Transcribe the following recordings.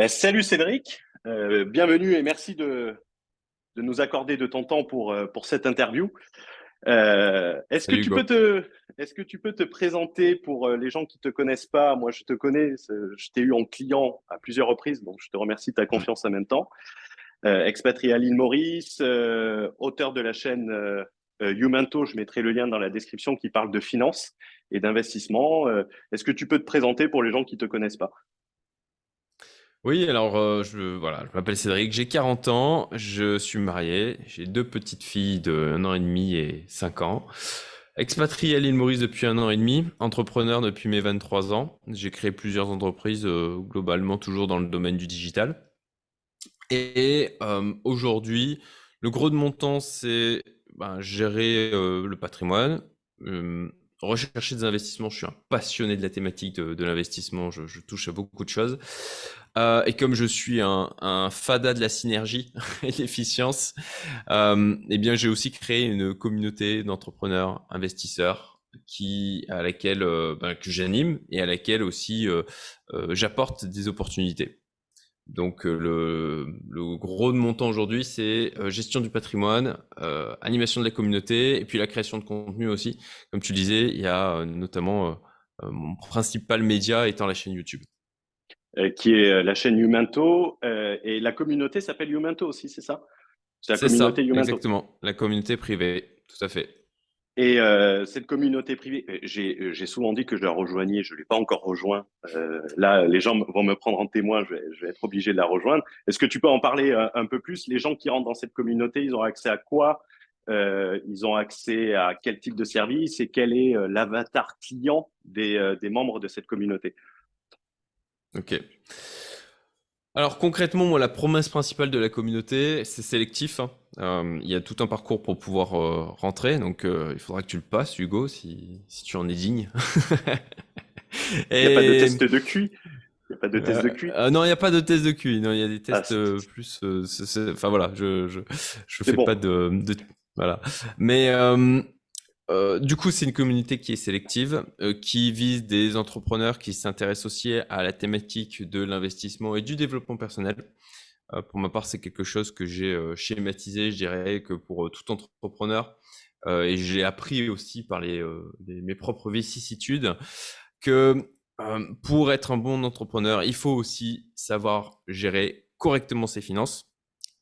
Salut Cédric. Bienvenue et merci de nous accorder de ton temps pour cette interview. Est-ce que Salut tu peux Hugo. est-ce que tu peux te présenter pour les gens qui te connaissent pas? Moi, je te connais, je t'ai eu en client à plusieurs reprises, donc je te remercie de ta Mm. confiance en même temps. Expatrié à l'île Maurice, auteur de la chaîne Youmento, je mettrai le lien dans la description qui parle de finance et d'investissement. Est-ce que tu peux te présenter pour les gens qui te connaissent pas? Oui, alors voilà, je m'appelle Cédric, j'ai 40 ans, je suis marié, j'ai deux petites filles de 1 an et demi et 5 ans. Expatrié à l'île Maurice depuis 1 an et demi, entrepreneur depuis mes 23 ans. J'ai créé plusieurs entreprises, globalement toujours dans le domaine du digital. Et aujourd'hui, le gros de mon temps, c'est gérer le patrimoine, rechercher des investissements. Je suis un passionné de la thématique de l'investissement, je touche à beaucoup de choses. Et comme je suis un fada de la synergie et de l'efficience, eh bien, j'ai aussi créé une communauté d'entrepreneurs, investisseurs, à laquelle que j'anime et à laquelle aussi j'apporte des opportunités. Donc le gros de mon temps aujourd'hui, c'est gestion du patrimoine, animation de la communauté et puis la création de contenu aussi. Comme tu disais, il y a notamment mon principal média étant la chaîne YouTube. Qui est la chaîne Youmento, et la communauté s'appelle Youmento aussi, c'est ça? C'est la C'est communauté ça, Youmento. exactement. La communauté privée, tout à fait. Et cette communauté privée, j'ai souvent dit que je la rejoignais, je l'ai pas encore rejoint. Là, les gens vont me prendre en témoin, je vais être obligé de la rejoindre. Est-ce que tu peux en parler un peu plus? Les gens qui rentrent dans cette communauté, ils ont accès à quoi? Ils ont accès à quel type de service et quel est l'avatar client des membres de cette communauté? Ok. Alors concrètement, moi, la promesse principale de la communauté, c'est sélectif, hein. Il y a tout un parcours pour pouvoir rentrer, donc il faudra que tu le passes, Hugo, si tu en es digne. Il n'y a pas de Et test de QI? Il n'y a pas de test de QI? non, il n'y a pas de test de QI, non, il y a des Ah, tests plus. Enfin voilà, je c'est fais bon. pas voilà. Mais du coup, c'est une communauté qui est sélective, qui vise des entrepreneurs qui s'intéressent aussi à la thématique de l'investissement et du développement personnel. Pour ma part, c'est quelque chose que j'ai schématisé, je dirais, que pour tout entrepreneur, et j'ai appris aussi par mes propres vicissitudes, que pour être un bon entrepreneur, il faut aussi savoir gérer correctement ses finances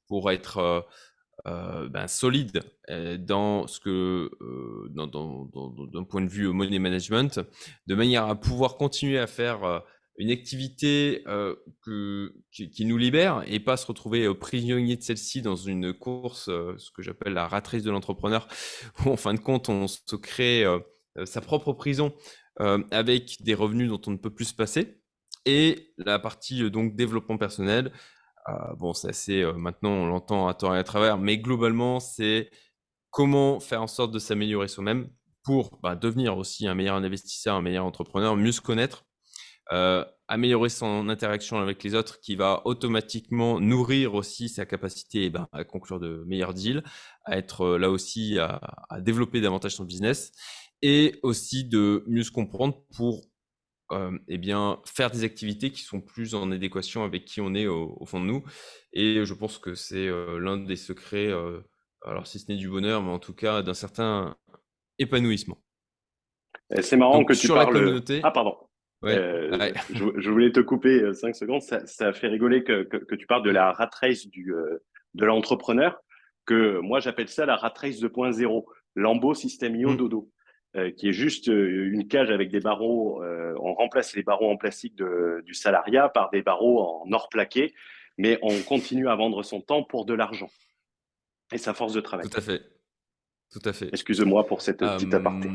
pour être solide dans d'un point de vue money management, de manière à pouvoir continuer à faire une activité qui nous libère et pas se retrouver prisonnier de celle-ci dans une course, ce que j'appelle la rat race de l'entrepreneur, où en fin de compte on se crée sa propre prison avec des revenus dont on ne peut plus se passer. Et la partie donc développement personnel, bon, c'est assez, maintenant on l'entend à tort et à travers, mais globalement, c'est comment faire en sorte de s'améliorer soi-même pour devenir aussi un meilleur investisseur, un meilleur entrepreneur, mieux se connaître, améliorer son interaction avec les autres qui va automatiquement nourrir aussi sa capacité à conclure de meilleurs deals, à être là aussi à développer davantage son business et aussi de mieux se comprendre pour faire des activités qui sont plus en adéquation avec qui on est au fond de nous. Et je pense que c'est l'un des secrets, alors si ce n'est du bonheur, mais en tout cas d'un certain épanouissement. C'est marrant Donc que tu sur la parles. Ah, communauté, pardon. ouais, ouais. Je voulais te couper 5 secondes. Ça fait rigoler que tu parles de la rat race de l'entrepreneur, que moi j'appelle ça la rat race 2.0, Lambeau Systemio Mm. Dodo, qui est juste une cage avec des barreaux. On remplace les barreaux en plastique du salariat par des barreaux en or plaqué, mais on continue à vendre son temps pour de l'argent et sa force de travail. Tout à fait, tout à fait. Excuse-moi pour cette petite aparté.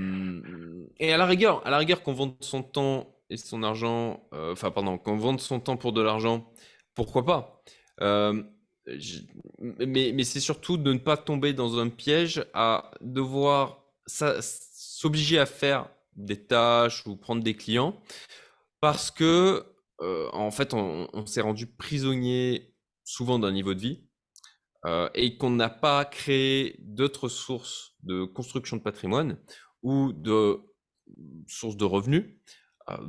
Et à la rigueur, qu'on vende son temps et son argent, enfin pardon, qu'on vende son temps pour de l'argent, pourquoi pas? Euh, je- mais c'est surtout de ne pas tomber dans un piège à devoir s'obliger à faire des tâches ou prendre des clients parce que en fait on s'est rendu prisonnier souvent d'un niveau de vie et qu'on n'a pas créé d'autres sources de construction de patrimoine ou de sources de revenus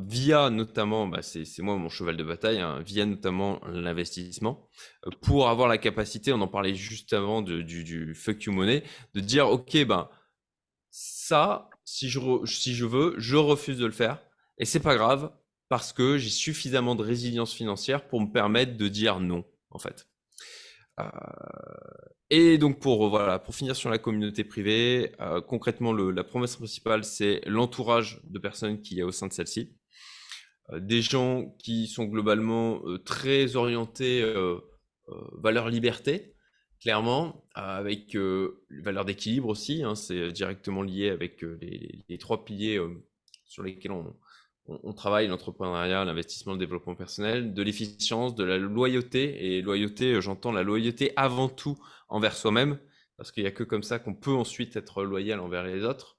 via notamment, c'est moi mon cheval de bataille, hein, via notamment l'investissement, pour avoir la capacité, on en parlait juste avant du fuck you money, de dire ok, ça, si je veux, je refuse de le faire, et c'est pas grave parce que j'ai suffisamment de résilience financière pour me permettre de dire non, en fait. Euh, et donc pour finir sur la communauté privée, concrètement la promesse principale, c'est l'entourage de personnes qu'il y a au sein de celle-ci. Des gens qui sont globalement très orientés valeur liberté, clairement, avec valeur d'équilibre aussi, hein, c'est directement lié avec les trois piliers sur lesquels on travaille, l'entrepreneuriat, l'investissement, le développement personnel, de l'efficience, de la loyauté, et loyauté, j'entends la loyauté avant tout envers soi-même, parce qu'il n'y a que comme ça qu'on peut ensuite être loyal envers les autres,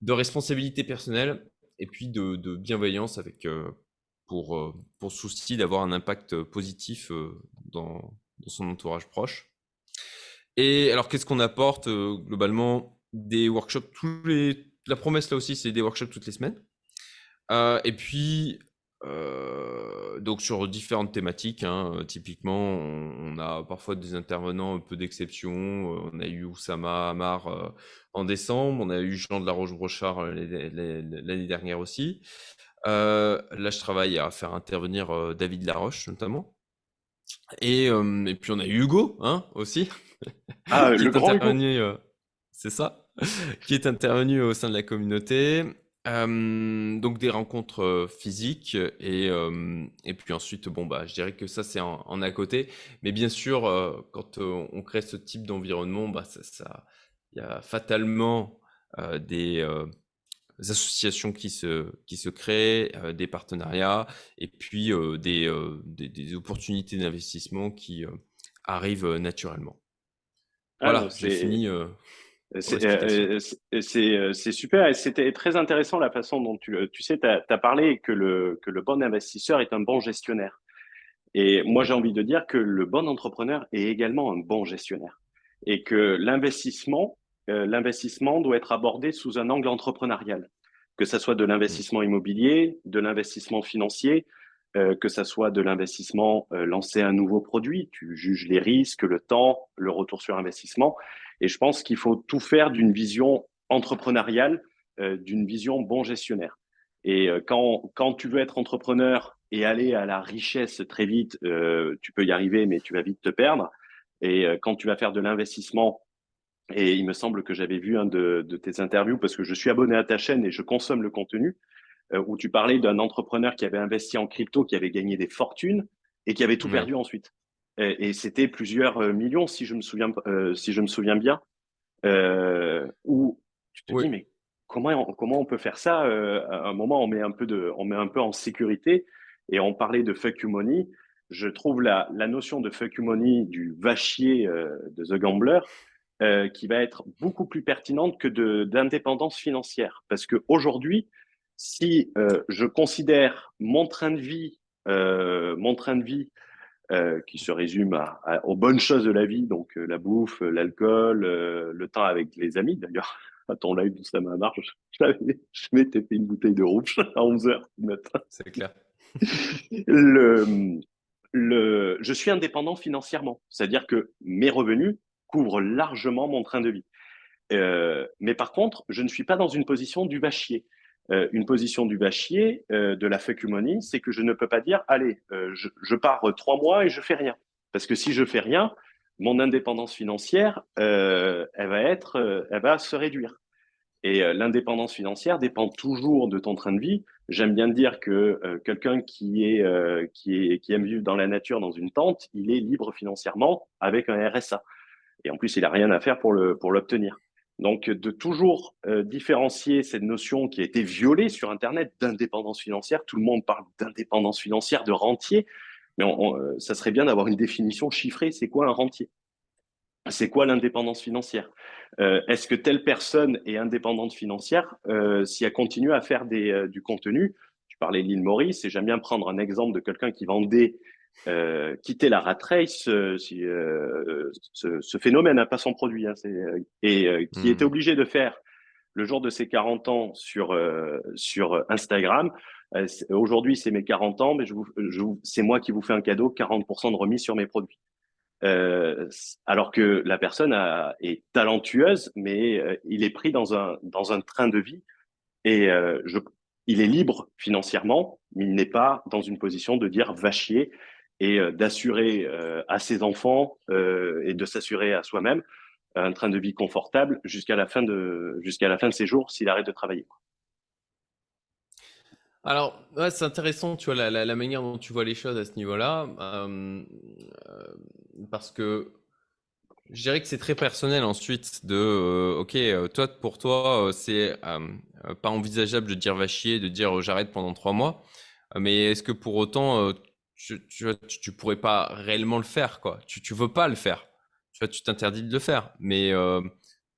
de responsabilité personnelle, et puis de bienveillance avec pour souci d'avoir un impact positif dans son entourage proche. Et alors, qu'est-ce qu'on apporte globalement? Des workshops la promesse là aussi, c'est des workshops toutes les semaines. Et puis, donc sur différentes thématiques, hein, typiquement, on a parfois des intervenants un peu d'exception. On a eu Oussama Hamar en décembre, on a eu Jean de la Roche-Brochard l'année dernière aussi. Là, je travaille à faire intervenir David Laroche notamment. Et puis on a eu Hugo, hein, aussi, Ah, qui le est grand Hugo. intervenu, c'est ça, qui est intervenu au sein de la communauté. Donc des rencontres physiques et puis ensuite, je dirais que ça c'est en à côté. Mais bien sûr, quand on crée ce type d'environnement, il y a fatalement des associations qui se créent, des partenariats et puis des opportunités d'investissement qui arrivent naturellement. Ah non, Voilà, j'ai fini pour c'est l'explication. c'est super et c'était très intéressant la façon dont tu sais, tu as parlé que le bon investisseur est un bon gestionnaire. Et moi, j'ai Oui. envie de dire que le bon entrepreneur est également un bon gestionnaire et que l'investissement doit être abordé sous un angle entrepreneurial, que ça soit de Mm. l'investissement immobilier, de l'investissement financier, que ça soit de l'investissement lancer un nouveau produit. Tu juges les risques, le temps, le retour sur investissement. Et je pense qu'il faut tout faire d'une vision entrepreneuriale, d'une vision bon gestionnaire. Et quand tu veux être entrepreneur et aller à la richesse très vite, tu peux y arriver, mais tu vas vite te perdre. Et quand tu vas faire de l'investissement, et il me semble que j'avais vu un de tes interviews, parce que je suis abonné à ta chaîne et je consomme le contenu, où tu parlais d'un entrepreneur qui avait investi en crypto, qui avait gagné des fortunes et qui avait tout Oui. perdu ensuite. Et c'était plusieurs millions, si je me souviens bien, où tu te Oui. dis, mais comment on peut faire ça à un moment, on met un peu en sécurité. Et on parlait de fuck you money. Je trouve la notion de fuck you money du vachier de The Gambler qui va être beaucoup plus pertinente que d'indépendance financière. Parce que aujourd'hui, si je considère mon train de vie qui se résume aux bonnes choses de la vie, donc la bouffe, l'alcool, le temps avec les amis. D'ailleurs, à ton live d'où ça marche, je m'étais fait une bouteille de rouge à 11 heures du matin. C'est clair. Le, je suis indépendant financièrement, c'est-à-dire que mes revenus couvrent largement mon train de vie. Mais par contre, je ne suis pas dans une position du vachier. Une position du vachier, de la fuck money, c'est que je ne peux pas dire, allez, je pars 3 mois et je fais rien. Parce que si je fais rien, mon indépendance financière, elle va se réduire. Et l'indépendance financière dépend toujours de ton train de vie. J'aime bien dire que quelqu'un qui aime vivre dans la nature, dans une tente, il est libre financièrement avec un RSA. Et en plus, il n'a rien à faire pour l'obtenir. Donc, de toujours différencier cette notion qui a été violée sur Internet d'indépendance financière. Tout le monde parle d'indépendance financière, de rentier, mais ça serait bien d'avoir une définition chiffrée. C'est quoi un rentier? C'est quoi l'indépendance financière? Est-ce que telle personne est indépendante financière si elle continue à faire du contenu? Tu parlais de l'île Maurice, et j'aime bien prendre un exemple de quelqu'un qui vendait, quitter la rat race, si, ce phénomène n'a pas son produit, hein, qui était Mm. obligé de faire le jour de ses 40 ans sur Instagram. Aujourd'hui, c'est mes 40 ans, mais c'est moi qui vous fais un cadeau, 40% de remise sur mes produits. Euh, alors que la personne est talentueuse, mais il est pris dans un train de vie et il est libre financièrement, mais il n'est pas dans une position de dire va chier et d'assurer à ses enfants et de s'assurer à soi-même un train de vie confortable jusqu'à la fin de ses jours s'il arrête de travailler. Alors, ouais, c'est intéressant, tu vois, la manière dont tu vois les choses à ce niveau-là, parce que je dirais que c'est très personnel ensuite de, ok, toi, pour toi, c'est pas envisageable de dire va chier, de dire j'arrête pendant 3 mois, mais est-ce que pour autant, tu pourrais pas réellement le faire, quoi? Tu veux pas le faire, tu vois, tu t'interdis de le faire, mais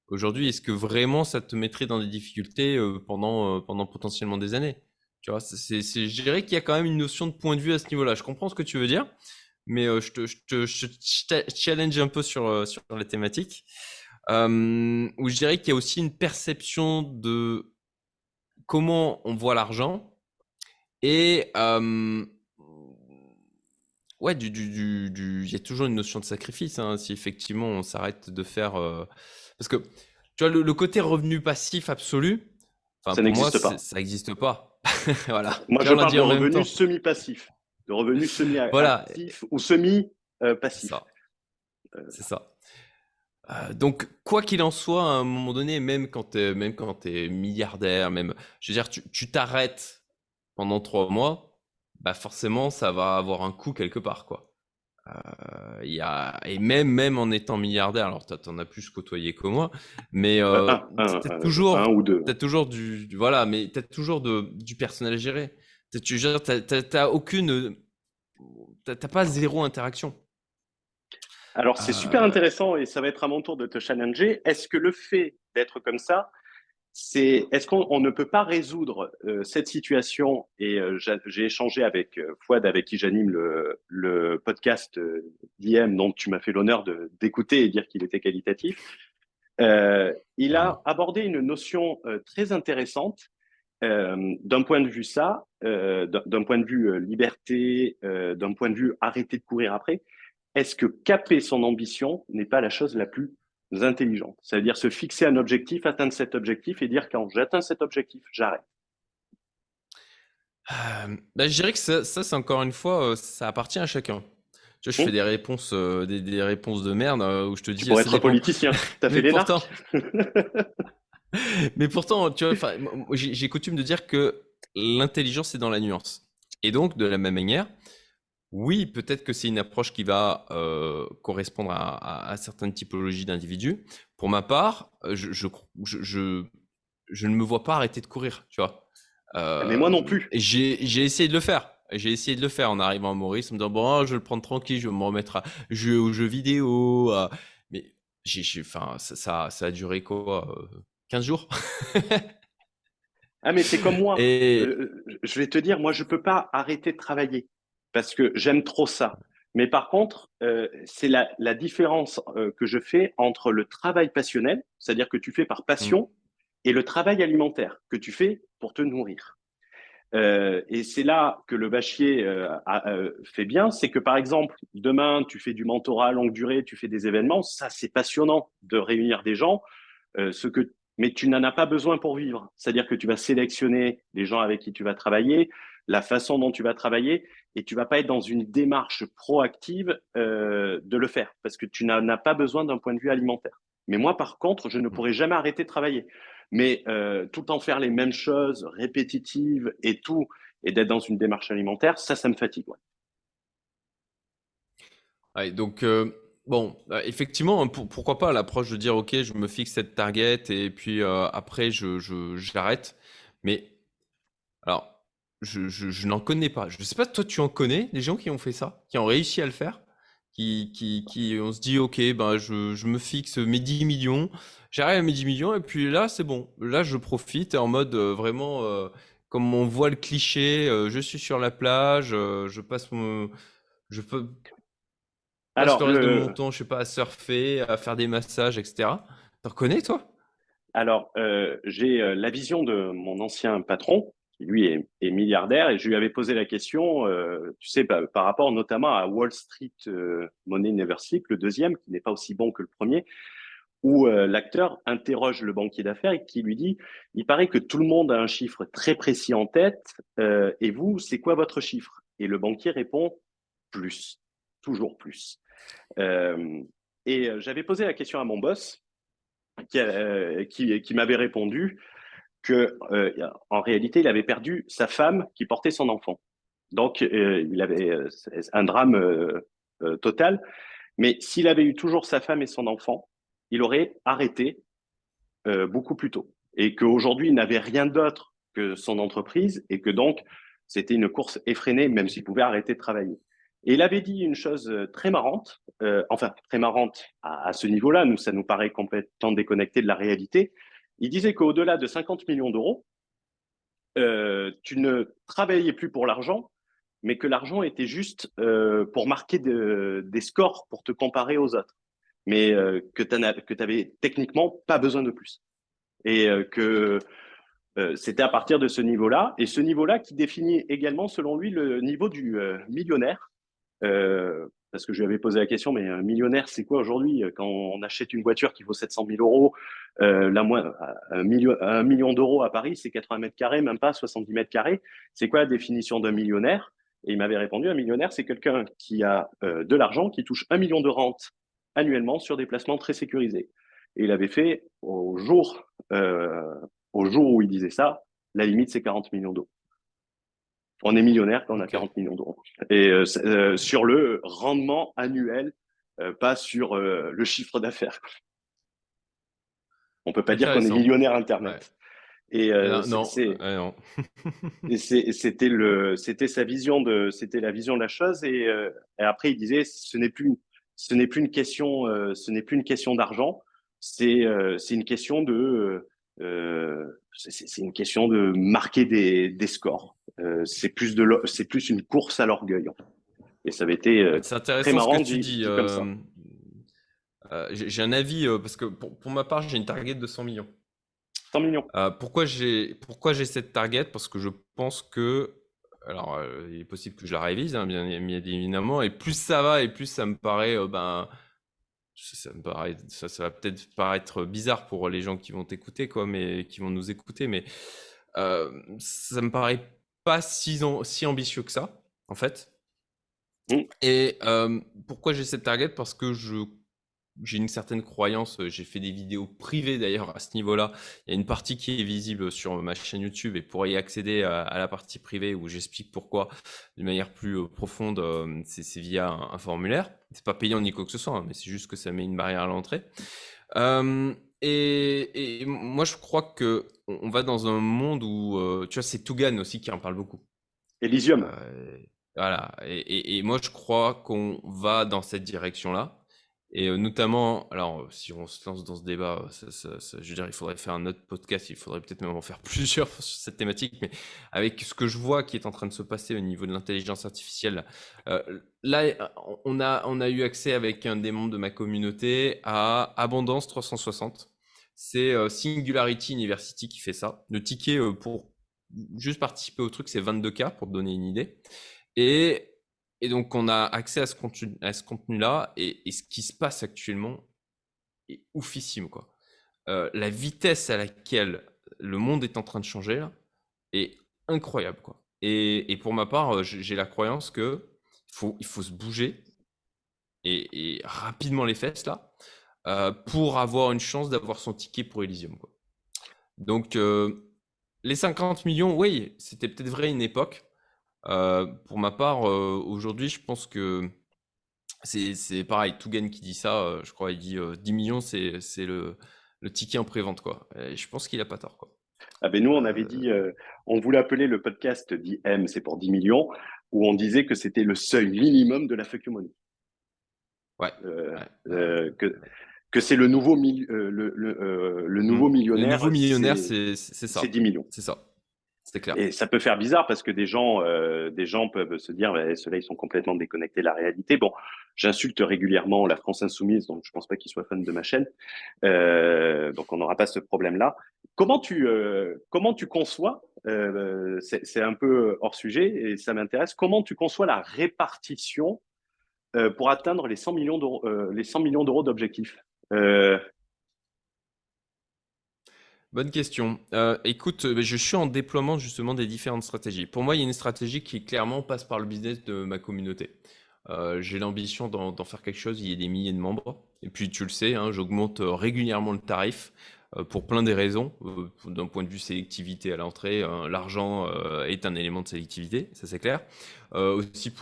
aujourd'hui, est-ce que vraiment ça te mettrait dans des difficultés pendant potentiellement des années? Tu vois, je dirais qu'il y a quand même une notion de point de vue à ce niveau-là. Je comprends ce que tu veux dire, mais je te challenge un peu sur la thématique, où je dirais qu'il y a aussi une perception de comment on voit l'argent et ouais, il y a toujours une notion de sacrifice, hein, si effectivement on s'arrête de faire, parce que tu vois le côté revenu passif absolu, enfin Ça pour moi n'existe pas. ça n'existe pas. Voilà, Moi, tu je vois, on l'a parle dit de en même revenus temps. semi-passifs, de revenus Voilà, semi-actifs ou c'est semi-passifs. ça, c'est ça. Donc, quoi qu'il en soit, à un moment donné, même quand t'es milliardaire, même, je veux dire, tu t'arrêtes pendant 3 mois, bah forcément, ça va avoir un coût quelque part, quoi. Et même en étant milliardaire, alors t'en as plus côtoyé que moi, mais Un ou deux. t'as toujours voilà, mais t'as toujours du personnel à gérer. T'as aucune, t'as pas zéro interaction. Alors, c'est super Euh, intéressant et ça va être à mon tour de te challenger. Est-ce que le fait d'être comme ça, est-ce qu'on ne peut pas résoudre cette situation? Et j'ai échangé avec Fouad, avec qui j'anime le podcast d'IM, dont tu m'as fait l'honneur d'écouter et dire qu'il était qualitatif. Il a Carrément. abordé une notion très intéressante d'un point de vue d'un point de vue liberté, d'un point de vue arrêter de courir après. Est-ce que caper son ambition n'est pas la chose la plus intelligente? C'est-à-dire se fixer un objectif, atteindre cet objectif et dire quand j'atteins cet objectif, j'arrête. Bah, je dirais que ça, c'est encore une fois, ça appartient à chacun. Tu vois, je fais Hum, des réponses, des réponses de merde où je te tu dis, pourrais ça être dépend. politicien. T'as fait Mais les narcs. pourtant, mais pourtant, tu vois, enfin, moi, j'ai coutume de dire que l'intelligence est dans la nuance. Et donc, de la même manière, oui, peut-être que c'est une approche qui va correspondre à certaines typologies d'individus. Pour ma part, je ne me vois pas arrêter de courir, tu vois. Mais moi non plus. Et j'ai essayé de le faire. J'ai essayé de le faire en arrivant à Maurice, en me disant, bon, je vais le prendre tranquille, je vais me remettre à jouer aux jeux vidéo. Mais enfin, ça a duré quoi, 15 jours? Ah, mais c'est comme moi. Et Je vais te dire, moi, je peux pas arrêter de travailler parce que j'aime trop ça. Mais par contre, c'est la différence que je fais entre le travail passionnel, c'est-à-dire que tu fais par mm, passion, et le travail alimentaire que tu fais pour te nourrir. Et c'est là que le bâchier fait bien, c'est que par exemple, demain, tu fais du mentorat à longue durée, tu fais des événements, ça c'est passionnant de réunir des gens, mais tu n'en as pas besoin pour vivre. C'est-à-dire que tu vas sélectionner les gens avec qui tu vas travailler, la façon dont tu vas travailler, et tu vas pas être dans une démarche proactive de le faire, parce que tu n'en as pas besoin d'un point de vue alimentaire. Mais moi, par contre, je ne mm. pourrais jamais arrêter de travailler. Mais tout le temps faire les mêmes choses, répétitives et tout, et d'être dans une démarche alimentaire, ça me fatigue. Ouais. Ouais, donc, bon, effectivement, hein, pourquoi pas l'approche de dire, ok, je me fixe cette target et puis après, j'arrête. Mais alors, je n'en connais pas. Je ne sais pas, toi, tu en connais des gens qui ont fait ça, qui ont réussi à le faire, on se dit, ok, ben, je me fixe mes 10 millions, j'arrive à mes 10 millions et puis là, c'est bon. Là, je profite en mode vraiment, comme on voit le cliché, je suis sur la plage, je passe Alors, le reste de mon temps, je sais pas, à surfer, à faire des massages, etc. T'en reconnais, toi? Alors, j'ai la vision de mon ancien patron, qui lui est milliardaire, et je lui avais posé la question, tu sais, par rapport notamment à Wall Street Money Never Sleep, le deuxième, qui n'est pas aussi bon que le premier, où l'acteur interroge le banquier d'affaires et qui lui dit, il paraît que tout le monde a un chiffre très précis en tête, et vous, c'est quoi votre chiffre? Et le banquier répond, plus, toujours plus. Euh, et j'avais posé la question à mon boss, qui m'avait répondu que en réalité, il avait perdu sa femme qui portait son enfant. Donc, il avait un drame total. Mais s'il avait eu toujours sa femme et son enfant, il aurait arrêté beaucoup plus tôt. Et qu'aujourd'hui, il n'avait rien d'autre que son entreprise et que donc, c'était une course effrénée, même s'il pouvait arrêter de travailler. Et il avait dit une chose très marrante, enfin très marrante à ce niveau-là, nous, ça nous paraît complètement déconnecté de la réalité. Il disait qu'au-delà de 50 millions d'euros, tu ne travaillais plus pour l'argent, mais que l'argent était juste pour marquer des scores pour te comparer aux autres, mais que tu n'avais techniquement pas besoin de plus. Et que c'était à partir de ce niveau-là, et ce niveau-là qui définit également, selon lui, le niveau du millionnaire. Parce que je lui avais posé la question, mais un millionnaire, c'est quoi aujourd'hui? Quand on achète une voiture qui vaut 700 000 euros, un million d'euros à Paris, c'est 80 mètres carrés, même pas 70 mètres carrés. C'est quoi la définition d'un millionnaire? Et il m'avait répondu, un millionnaire, c'est quelqu'un qui a de l'argent, qui touche 1 million de rentes annuellement sur des placements très sécurisés. Et il avait fait au jour où il disait ça, la limite, c'est 40 millions d'euros. On est millionnaire quand on a Ok, 40 millions d'euros. Et sur le rendement annuel, pas sur le chiffre d'affaires. On peut pas dire qu'on est intéressant. millionnaire Ouais. Internet. Et Non, non. c'était sa vision c'était la vision de la chose. Et après, il disait, ce n'est plus une question, ce n'est plus une question d'argent. C'est une question c'est une question de marquer des scores. C'est plus une course à l'orgueil, en fait. Et ça avait été C'est très intéressant ce que marrant tu dit, dis. dit comme ça. J'ai un avis parce que pour ma part, j'ai une target de 100 millions. 100 millions. Pourquoi j'ai cette target? Parce que je pense que, alors, il est possible que je la révise, hein, bien évidemment, et plus ça va, et plus ça me paraît, ça va peut-être paraître bizarre pour les gens qui vont t'écouter, quoi, mais qui vont nous écouter, mais ça me paraît pas si ambitieux que ça, en fait. Mmh. Et pourquoi j'ai cette target? Parce que j'ai une certaine croyance, j'ai fait des vidéos privées d'ailleurs à ce niveau-là. Il y a une partie qui est visible sur ma chaîne YouTube et pour y accéder à la partie privée où j'explique pourquoi de manière plus profonde, c'est via un formulaire. C'est pas payant ni quoi que ce soit, hein, mais c'est juste que ça met une barrière à l'entrée. Et moi je crois que on va dans un monde où, tu vois, c'est Tougan aussi qui en parle beaucoup. Elysium. Voilà, et moi je crois qu'on va dans cette direction-là. Et notamment, alors si on se lance dans ce débat, je veux dire, il faudrait faire un autre podcast, il faudrait peut-être même en faire plusieurs sur cette thématique, mais avec ce que je vois qui est en train de se passer au niveau de l'intelligence artificielle, là, on a eu accès avec un des membres de ma communauté à Abondance 360. C'est Singularity University qui fait ça. Le ticket pour juste participer au truc, c'est 22K pour te donner une idée. Et, et donc, on a accès à ce contenu-là, et ce qui se passe actuellement est oufissime, quoi. La vitesse à laquelle le monde est en train de changer là, est incroyable, quoi. Et pour ma part, j'ai la croyance que il faut se bouger et rapidement les fesses là pour avoir une chance d'avoir son ticket pour Elysium, quoi. Donc, les 50 millions, oui, c'était peut-être vrai à une époque. Pour ma part, aujourd'hui, je pense que c'est pareil. Tougan qui dit ça, je crois, il dit 10 millions, c'est le ticket en pré-vente, quoi. Et je pense qu'il a pas tort, quoi. Ah ben nous, on avait Euh, dit, on voulait appeler le podcast dit M, c'est pour 10 millions, où on disait que c'était le seuil minimum de la fuck you money. ouais, Euh, ouais, euh, que, que c'est le nouveau, le hmm. nouveau Le millionnaire, nouveau millionnaire, c'est c'est c'est ça. 10 millions. C'est ça. c'est clair. Et ça peut faire bizarre parce que des gens peuvent se dire, bah, ceux-là, ils sont complètement déconnectés de la réalité. Bon, j'insulte régulièrement la France Insoumise, donc je pense pas qu'ils soient fans de ma chaîne. Donc on n'aura pas ce problème-là. Comment tu conçois, c'est un peu hors sujet et ça m'intéresse, comment tu conçois la répartition pour atteindre les 100 millions d'euros d'objectifs? Euh, Bonne question. Écoute, je suis en déploiement justement des différentes stratégies. Pour moi, il y a une stratégie qui clairement passe par le business de ma communauté. J'ai l'ambition d'en faire quelque chose, il y a des milliers de membres. Et puis tu le sais, hein, j'augmente régulièrement le tarif pour plein des raisons. D'un point de vue sélectivité à l'entrée, l'argent est un élément de sélectivité, ça c'est clair. Aussi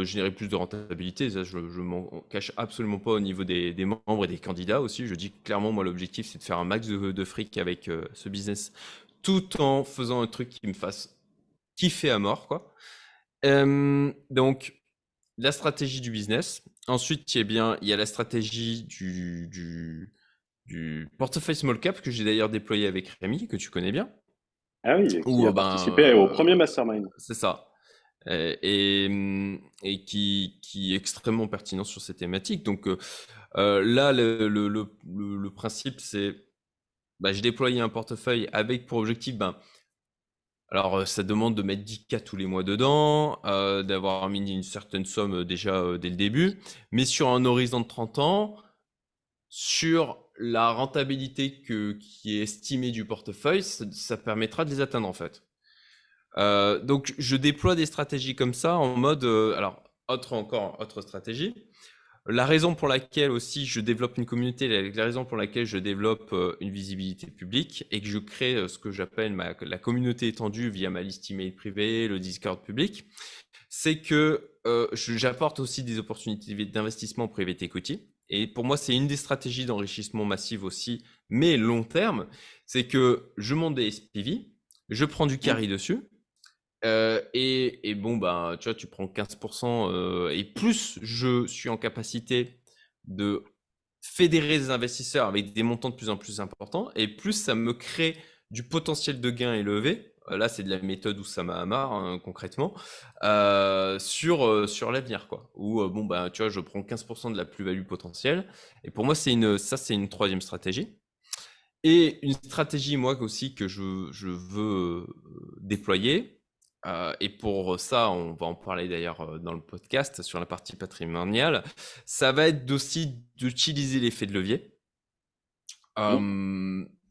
générer plus de rentabilité, ça je m'en cache absolument pas au niveau des membres et des candidats aussi. Je dis clairement, moi l'objectif c'est de faire un max de fric avec ce business, tout en faisant un truc qui me fasse kiffer à mort, quoi. Donc la stratégie du business. Ensuite, il y a la stratégie du portefeuille small cap que j'ai d'ailleurs déployé avec Rémi, que tu connais bien. ah oui, qui Ou a participé au premier mastermind. c'est ça. Et qui est extrêmement pertinent sur ces thématiques. Donc là, le principe, c'est j'ai déployé un portefeuille avec pour objectif, alors ça demande de mettre 10K tous les mois dedans, d'avoir mis une certaine somme déjà dès le début, mais sur un horizon de 30 ans, sur la rentabilité qui est estimée du portefeuille, ça permettra de les atteindre en fait. Donc je déploie des stratégies comme ça en mode, alors autre stratégie. La raison pour laquelle aussi je développe une communauté, la raison pour laquelle je développe une visibilité publique et que je crée ce que j'appelle la communauté étendue via ma liste email privée, le Discord public, c'est que j'apporte aussi des opportunités d'investissement en private equity. Et pour moi, c'est une des stratégies d'enrichissement massif aussi, mais long terme, c'est que je monte des SPV, je prends du carry dessus, et bon, tu vois, tu prends 15%, et plus je suis en capacité de fédérer des investisseurs avec des montants de plus en plus importants, et plus ça me crée du potentiel de gain élevé. Là, c'est de la méthode Oussama Hamar, hein, concrètement, sur l'avenir, quoi. Où, tu vois, je prends 15% de la plus-value potentielle. Et pour moi, c'est une troisième stratégie. Et une stratégie, moi aussi, que je veux déployer, et pour ça, on va en parler d'ailleurs dans le podcast sur la partie patrimoniale, ça va être aussi d'utiliser l'effet de levier.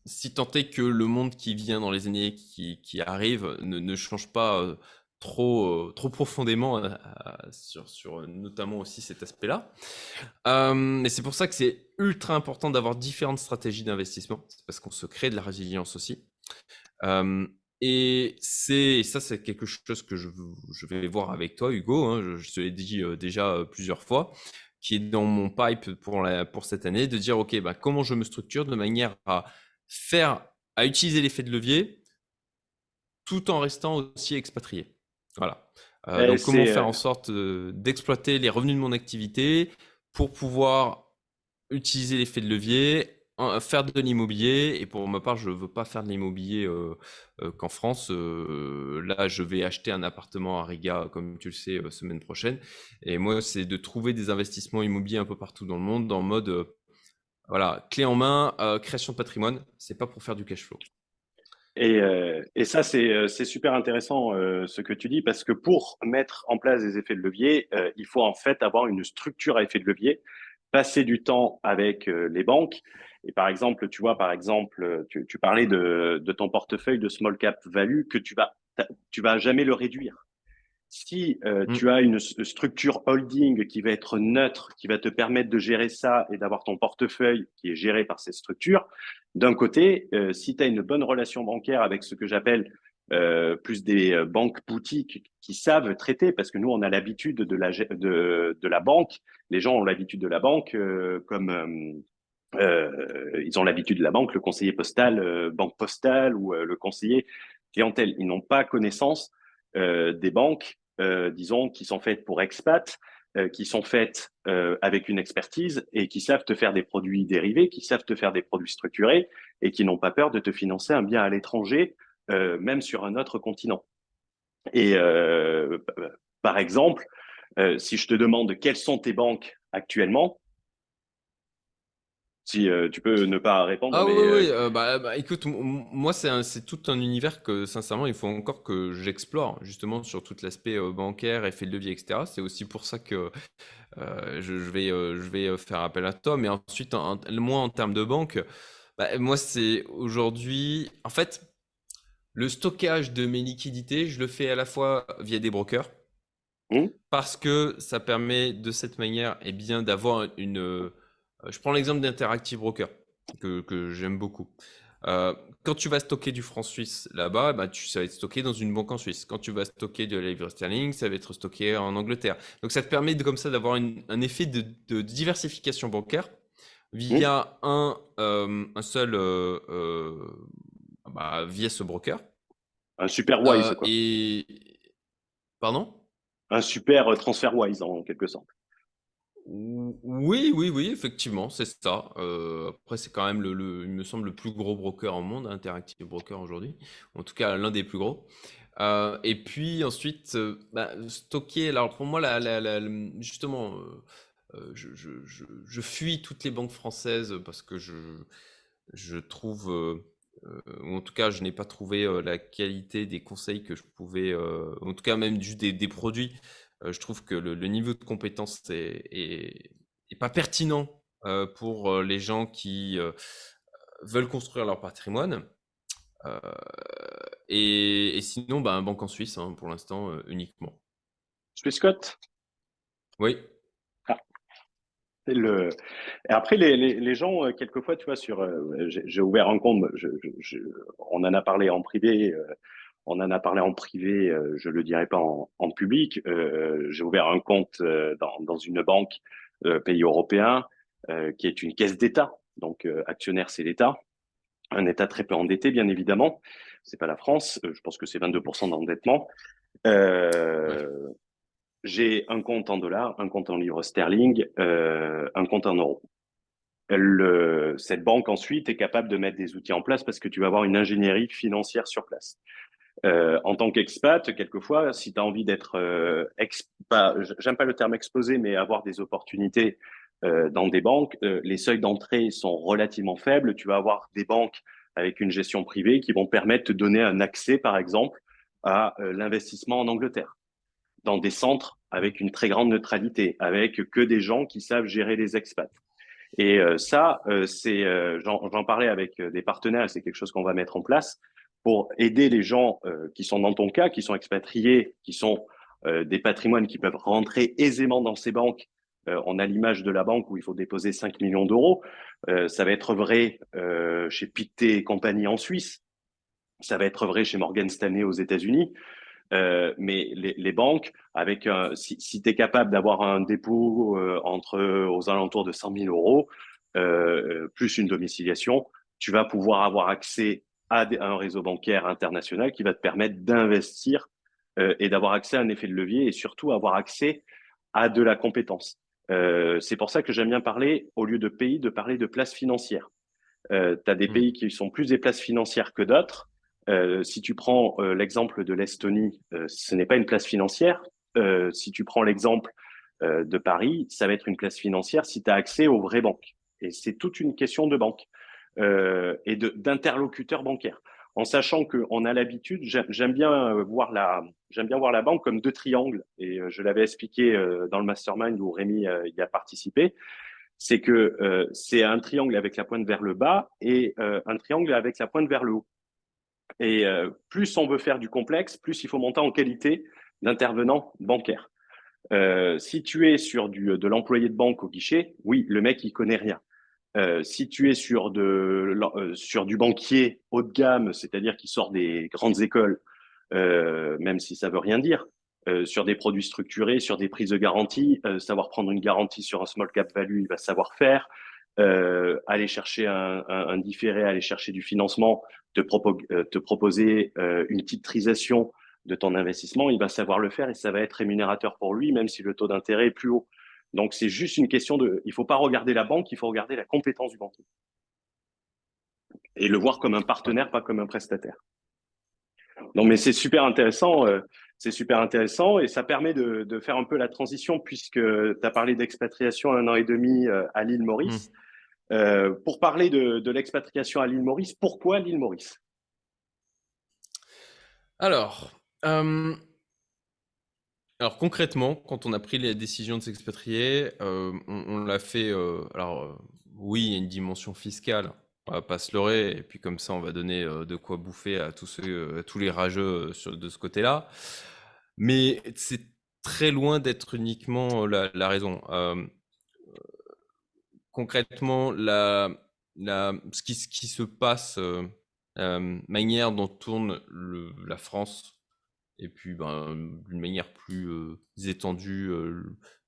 Si tant est que le monde qui vient dans les années qui arrivent ne change pas trop profondément sur notamment aussi cet aspect-là. Et c'est pour ça que c'est ultra important d'avoir différentes stratégies d'investissement, c'est parce qu'on se crée de la résilience aussi. Et ça, c'est quelque chose que je vais voir avec toi, Hugo, hein, je te l'ai dit déjà plusieurs fois, qui est dans mon pipe pour cette année, de dire, OK, comment je me structure de manière à utiliser l'effet de levier tout en restant aussi expatrié. Voilà. Et Donc, comment c'est faire en sorte d'exploiter les revenus de mon activité pour pouvoir utiliser l'effet de levier, faire de l'immobilier. Et pour ma part, je ne veux pas faire de l'immobilier qu'en France. Là, je vais acheter un appartement à Riga, comme tu le sais, semaine prochaine. Et moi, c'est de trouver des investissements immobiliers un peu partout dans le monde, en mode, voilà, clé en main, création de patrimoine. C'est pas pour faire du cash flow. et ça, c'est super intéressant ce que tu dis, parce que pour mettre en place des effets de levier, il faut en fait avoir une structure à effet de levier, passer du temps avec les banques. Et par exemple, tu vois, tu parlais de ton portefeuille de small cap value que tu vas jamais le réduire. Si Mm. tu as une structure holding qui va être neutre, qui va te permettre de gérer ça et d'avoir ton portefeuille qui est géré par cette structure, d'un côté, si tu as une bonne relation bancaire avec ce que j'appelle plus des banques boutiques qui savent traiter, parce que nous, on a l'habitude de la banque, les gens ont l'habitude de la banque ils ont l'habitude de la banque, le conseiller postal, banque postale ou le conseiller clientèle. Ils n'ont pas connaissance des banques, disons, qui sont faites pour expats, qui sont faites avec une expertise et qui savent te faire des produits dérivés, qui savent te faire des produits structurés et qui n'ont pas peur de te financer un bien à l'étranger même sur un autre continent. Et par exemple, si je te demande quelles sont tes banques actuellement, si tu peux ne pas répondre, Ah oui, mais oui, écoute, moi c'est tout un univers que sincèrement il faut encore que j'explore justement sur tout l'aspect bancaire, effet de levier, etc. C'est aussi pour ça que je vais faire appel à toi. Mais ensuite, moi en termes de banque, moi c'est aujourd'hui, en fait, le stockage de mes liquidités, je le fais à la fois via des brokers hmm, parce que ça permet de cette manière, eh bien, d'avoir je prends l'exemple d'Interactive Broker que j'aime beaucoup. Quand tu vas stocker du franc suisse là-bas, ça va être stocké dans une banque en Suisse. Quand tu vas stocker de la livre sterling, ça va être stocké en Angleterre. Donc ça te permet comme ça d'avoir un effet de diversification bancaire hmm, via un seul, via ce broker. un super wise, quoi. Et pardon? Un super transfer wise, en quelque sorte. Oui, oui, oui, effectivement, c'est ça. Après, c'est quand même il me semble, le plus gros broker au monde, Interactive Broker aujourd'hui. En tout cas, l'un des plus gros. Et puis ensuite, stocker. Alors pour moi, justement, je fuis toutes les banques françaises parce que je trouve, ou en tout cas, je n'ai pas trouvé la qualité des conseils que je pouvais, en tout cas même juste des produits. Je trouve que le niveau de compétence est pas pertinent pour les gens qui veulent construire leur patrimoine. Euh, et sinon, banque en Suisse, hein, pour l'instant, uniquement. Scott. Oui. Ah, c'est le... Et après, les gens, quelquefois, tu vois, j'ai ouvert un compte, on en a parlé en privé, je le dirai pas en public. J'ai ouvert un compte dans une banque pays européen qui est une caisse d'État. Donc, actionnaire, c'est l'État. Un État très peu endetté, bien évidemment. C'est pas la France. Je pense que c'est 22% d'endettement. Ouais. Euh, j'ai un compte en dollars, un compte en livres sterling, un compte en euros. Cette banque ensuite est capable de mettre des outils en place parce que tu vas avoir une ingénierie financière sur place. En tant qu'expat, quelquefois, si tu as envie d'être j'aime pas le terme exposé, mais avoir des opportunités dans des banques, les seuils d'entrée sont relativement faibles. Tu vas avoir des banques avec une gestion privée qui vont permettre de te donner un accès, par exemple, à l'investissement en Angleterre, dans des centres avec une très grande neutralité, avec que des gens qui savent gérer les expats. Et j'en parlais avec des partenaires, c'est quelque chose qu'on va mettre en place pour aider les gens qui sont dans ton cas, qui sont expatriés, qui sont des patrimoines qui peuvent rentrer aisément dans ces banques. On a l'image de la banque où il faut déposer 5 millions d'euros. Ça va être vrai chez Pictet et compagnie en Suisse. Ça va être vrai chez Morgan Stanley aux États-Unis. Mais les banques, si tu es capable d'avoir un dépôt aux alentours de 100 000 euros, plus une domiciliation, tu vas pouvoir avoir accès à un réseau bancaire international qui va te permettre d'investir et d'avoir accès à un effet de levier et surtout avoir accès à de la compétence. C'est pour ça que j'aime bien parler, au lieu de pays, de parler de places financières. Tu as des Hmm. pays qui sont plus des places financières que d'autres. Si tu prends l'exemple de l'Estonie, ce n'est pas une place financière. Si tu prends l'exemple de Paris, ça va être une place financière si tu as accès aux vraies banques. Et c'est toute une question de banque et d'interlocuteurs bancaires. En sachant qu'on a l'habitude, j'aime bien voir la banque comme deux triangles. Et je l'avais expliqué dans le mastermind où Rémi y a participé, c'est que c'est un triangle avec la pointe vers le bas et un triangle avec la pointe vers le haut. Et plus on veut faire du complexe, plus il faut monter en qualité d'intervenant bancaire. Si tu es sur de l'employé de banque au guichet, oui, le mec, il connaît rien. Si tu es sur du banquier haut de gamme, c'est-à-dire qui sort des grandes écoles, même si ça veut rien dire, sur des produits structurés, sur des prises de garantie, savoir prendre une garantie sur un small cap value, il va savoir faire. Aller chercher un différé, aller chercher du financement, te proposer une titrisation de ton investissement, il va savoir le faire et ça va être rémunérateur pour lui, même si le taux d'intérêt est plus haut. Donc, c'est juste une question il ne faut pas regarder la banque, il faut regarder la compétence du banquier et le voir comme un Ouais. partenaire, pas comme un prestataire. Non, mais c'est super intéressant et ça permet de faire un peu la transition puisque tu as parlé d'expatriation 1 an et demi à l'île Hmm. Maurice. Pour parler de l'expatriation à l'île Maurice, pourquoi l'île Maurice? Alors, euh, alors concrètement, quand on a pris la décision de s'expatrier, on l'a fait. Oui, il y a une dimension fiscale. On va pas se leurrer. Et puis comme ça, on va donner de quoi bouffer à à tous les rageux de ce côté-là. Mais c'est très loin d'être uniquement la raison. Concrètement, ce qui se passe, la manière dont tourne la France, et puis ben, d'une manière plus étendue,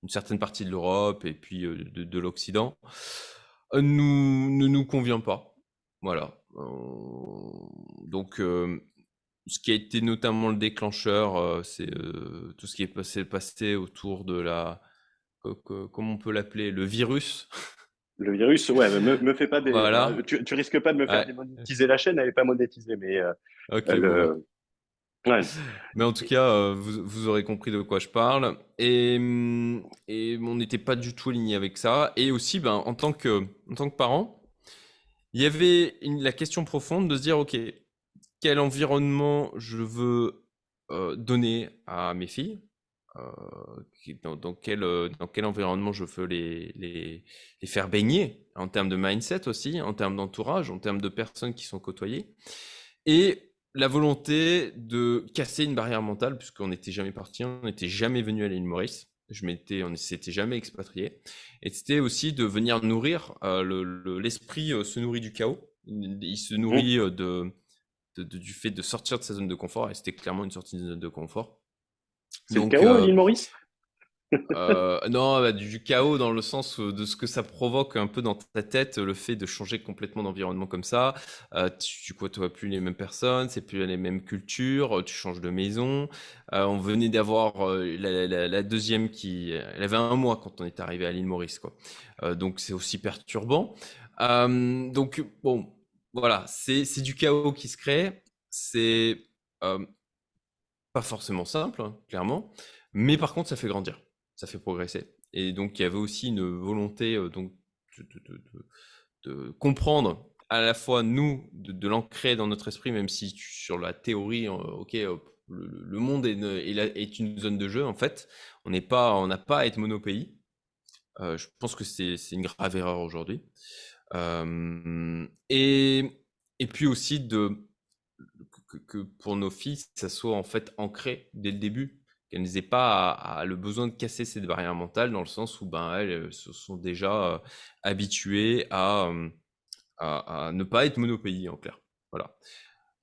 une certaine partie de l'Europe et puis de l'Occident, ne nous convient pas. Voilà. Donc, ce qui a été notamment le déclencheur, c'est tout ce qui est passé autour de comment on peut l'appeler, le virus. Le virus, ouais, mais me fais pas Voilà. tu risques pas de me faire Ouais. démonétiser la chaîne, elle est pas monétisée, mais Ok, bon bah. le, ouais. Mais en tout cas, vous aurez compris de quoi je parle. Et on n'était pas du tout aligné avec ça. Et aussi, ben, en tant que parent, il y avait la question profonde de se dire, OK, quel environnement je veux donner à mes filles? Dans quel environnement je veux les faire baigner, en termes de mindset aussi, en termes d'entourage, en termes de personnes qui sont côtoyées. Et la volonté de casser une barrière mentale, puisqu'on n'était jamais parti, on n'était jamais venu à l'île Maurice. On ne s'était jamais expatrié. Et c'était aussi de venir nourrir, l'esprit se nourrit du chaos. Il se Mmh. nourrit du fait de sortir de sa zone de confort. Et c'était clairement une sortie de zone de confort. C'est le Donc, chaos à l'île Maurice? non, bah, du chaos dans le sens de ce que ça provoque un peu dans ta tête, le fait de changer complètement d'environnement comme ça. Tu côtoies plus les mêmes personnes, c'est plus les mêmes cultures, tu changes de maison. On venait d'avoir la deuxième elle avait 1 mois quand on est arrivé à l'île Maurice, quoi. Donc c'est aussi perturbant. Donc bon, voilà, c'est du chaos qui se crée. C'est euh, pas forcément simple, hein, clairement, mais par contre, ça fait grandir, ça fait progresser. Et donc, il y avait aussi une volonté donc de, de- de- de- de comprendre à la fois nous, de l'ancrer dans notre esprit, même si sur la théorie, ok, le monde est une zone de jeu en fait. On n'a pas à être monopays. Je pense que c'est une grave erreur aujourd'hui. Et puis aussi que pour nos filles, ça soit en fait ancré dès le début, qu'elles n'aient pas le besoin de casser cette barrière mentale dans le sens où ben, elles se sont déjà habituées à ne pas être monopays en clair. Voilà.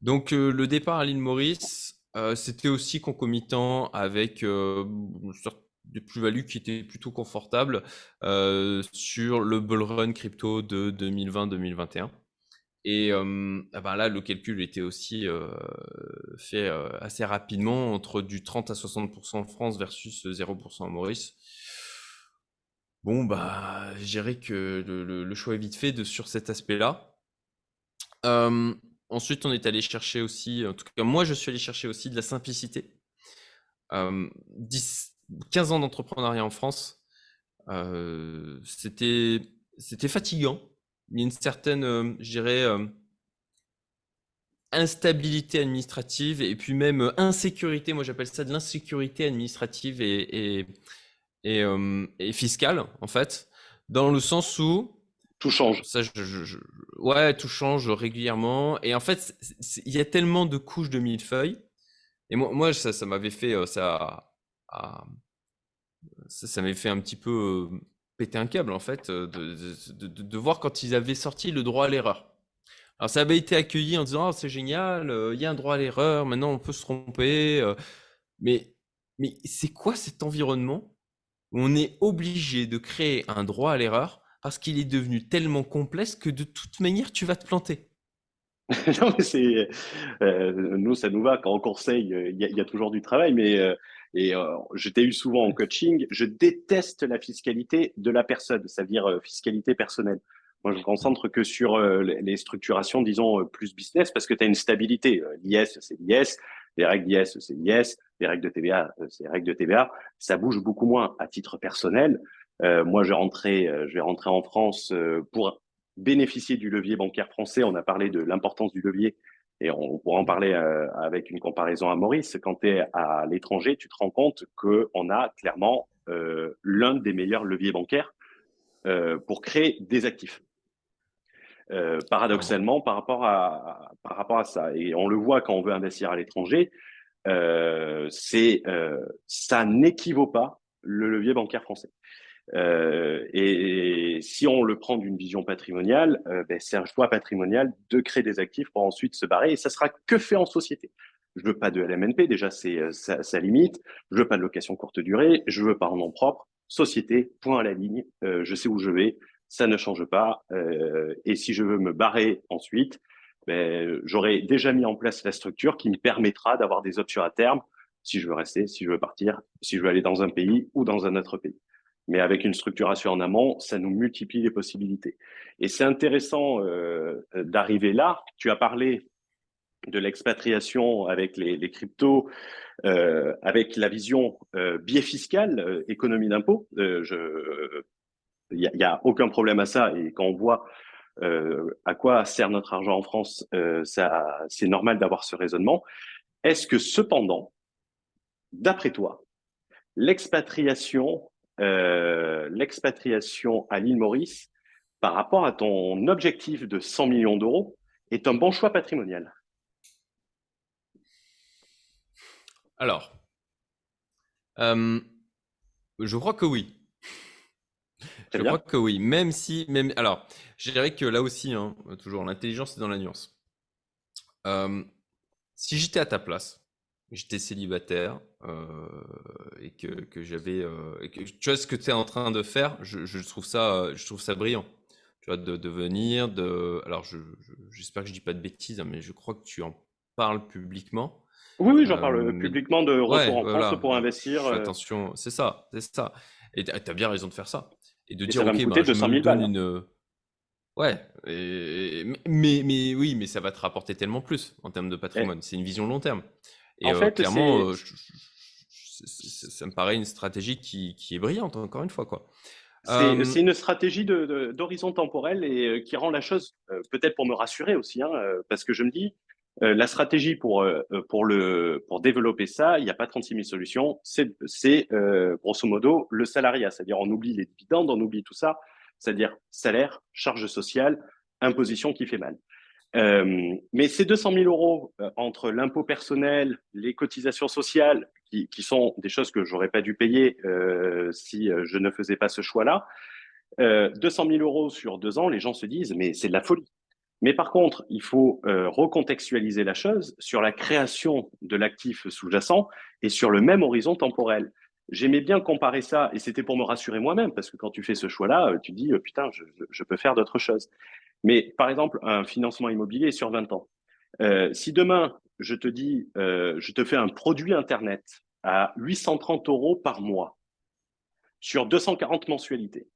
Donc le départ à l'île Maurice, c'était aussi concomitant avec une sorte de plus-value qui était plutôt confortable sur le bull run crypto de 2020-2021. Et ah ben là, le calcul était aussi fait assez rapidement entre du 30 à 60% en France versus 0% en Maurice. Bon, bah, je dirais que le choix est vite fait sur cet aspect-là. Euh, Ensuite, on est allé chercher aussi, en tout cas, moi, je suis allé chercher aussi de la simplicité. 10, 15 ans d'entrepreneuriat en France, c'était fatigant. Il y a une certaine, je dirais, instabilité administrative et puis même insécurité. Moi, j'appelle ça de l'insécurité administrative et fiscale, en fait, dans le sens où Tout change. ça, ouais, tout change régulièrement. Et en fait, il y a tellement de couches de millefeuilles. Et ça m'avait fait à- ça m'avait fait un petit peu péter un câble, en fait, de voir quand ils avaient sorti le droit à l'erreur. Alors, ça avait été accueilli en disant, oh, c'est génial, il y a un droit à l'erreur, maintenant on peut se tromper. Mais, mais c'est quoi cet environnement où on est obligé de créer un droit à l'erreur parce qu'il est devenu tellement complexe que de toute manière, tu vas te planter. Non, mais nous, ça nous va. Quand on conseille, il y a toujours du travail, mais je t'ai eu souvent en coaching. Je déteste la fiscalité de la personne, ça veut dire fiscalité personnelle. Moi, je me concentre que sur les structurations, disons, plus business, parce que tu as une stabilité. L'IS, c'est l'IS. Les règles d'IS, c'est l'IS. Les règles de TVA, c'est les règles de TVA. Ça bouge beaucoup moins à titre personnel. Moi, je vais rentrer en France pour bénéficier du levier bancaire français. On a parlé de l'importance du levier et on pourra en parler avec une comparaison à Maurice. Quand tu es à l'étranger, tu te rends compte qu'on a clairement l'un des meilleurs leviers bancaires pour créer des actifs. Clairement. Paradoxalement, par rapport à ça. Et on le voit quand on veut investir à l'étranger, ça n'équivaut pas le levier bancaire français. Et si on le prend d'une vision patrimoniale, c'est un choix patrimonial de créer des actifs pour ensuite se barrer. Et ça sera que fait en société. Je veux pas de LMNP, déjà ça limite. Je veux pas de location courte durée. Je veux pas en nom propre. Société, point à la ligne. Je sais où je vais. Ça ne change pas. Et si je veux me barrer ensuite, j'aurai déjà mis en place la structure qui me permettra d'avoir des options à terme si je veux rester, si je veux partir, si je veux aller dans un pays ou dans un autre pays. Mais avec une structuration en amont, ça nous multiplie les possibilités. Et c'est intéressant d'arriver là. Tu as parlé de l'expatriation avec les cryptos, avec la vision biais fiscal, économie d'impôt. Y a aucun problème à ça. Et quand on voit à quoi sert notre argent en France, c'est normal d'avoir ce raisonnement. Est-ce que cependant, d'après toi, l'expatriation à l'île Maurice par rapport à ton objectif de 100 millions d'euros est un bon choix patrimonial? Alors, euh, je crois que oui. Très Je crois bien. que oui. Même si, même, alors, je dirais que là aussi, hein, toujours, l'intelligence est dans la nuance. Euh, Si j'étais à ta place, j'étais célibataire et que j'avais, tu vois ce que tu es en train de faire, je trouve ça brillant. Tu vois, de venir, alors j'espère que je dis pas de bêtises, hein, mais je crois que tu en parles publiquement. Oui, oui, j'en parle Mais publiquement de retour ouais, en France voilà, pour investir je fais attention, c'est ça, c'est ça. Et t'as bien raison de faire ça. Et de et ça dire, va me ok, coûter ben je 200 me 000 donne balles. une, ouais, mais oui, mais ça va te rapporter tellement plus en termes de Et patrimoine. C'est une vision long terme. Et en fait, clairement, ça me paraît une stratégie qui est brillante, encore une fois, quoi. Euh, c'est une stratégie d'horizon temporel et qui rend la chose, peut-être pour me rassurer aussi, hein, parce que je me dis, la stratégie pour développer ça, il n'y a pas 36 000 solutions. Grosso modo le salariat, c'est-à-dire on oublie les dividendes, on oublie tout ça, c'est-à-dire salaire, charge sociale, imposition qui fait mal. Mais ces 200 000 euros entre l'impôt personnel, les cotisations sociales, qui sont des choses que j'aurais pas dû payer si je ne faisais pas ce choix-là, 200 000 euros sur 2 ans, les gens se disent, mais c'est de la folie. Mais par contre, il faut recontextualiser la chose sur la création de l'actif sous-jacent et sur le même horizon temporel. J'aimais bien comparer ça, et c'était pour me rassurer moi-même, parce que quand tu fais ce choix-là, tu dis, putain, je peux faire d'autres choses. Mais par exemple, un financement immobilier sur 20 ans. Si demain, je te dis, je te fais un produit Internet à 830 euros par mois sur 240 mensualités,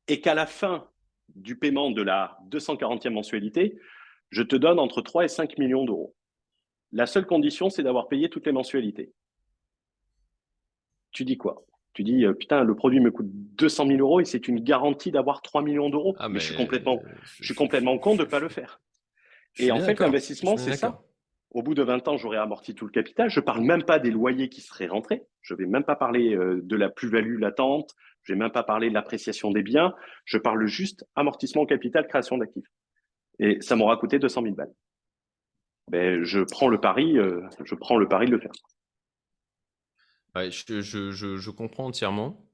et qu'à la fin du paiement de la 240e mensualité, je te donne entre 3 et 5 millions d'euros. La seule condition, c'est d'avoir payé toutes les mensualités. Tu dis quoi? Tu dis, putain, le produit me coûte 200 000 euros et c'est une garantie d'avoir 3 millions d'euros. ah, Mais mais je suis complètement con de ne pas le faire. je Et suis en bien fait, d'accord. Je suis l'investissement, bien c'est ça. d'accord. Au bout de 20 ans, j'aurai amorti tout le capital. Je ne parle même pas des loyers qui seraient rentrés. Je ne vais même pas parler de la plus-value latente. Je ne vais même pas parler de l'appréciation des biens. Je parle juste amortissement capital, création d'actifs. Et ça m'aura coûté 200 000 balles. Je prends le pari de le faire. Ouais, je comprends entièrement.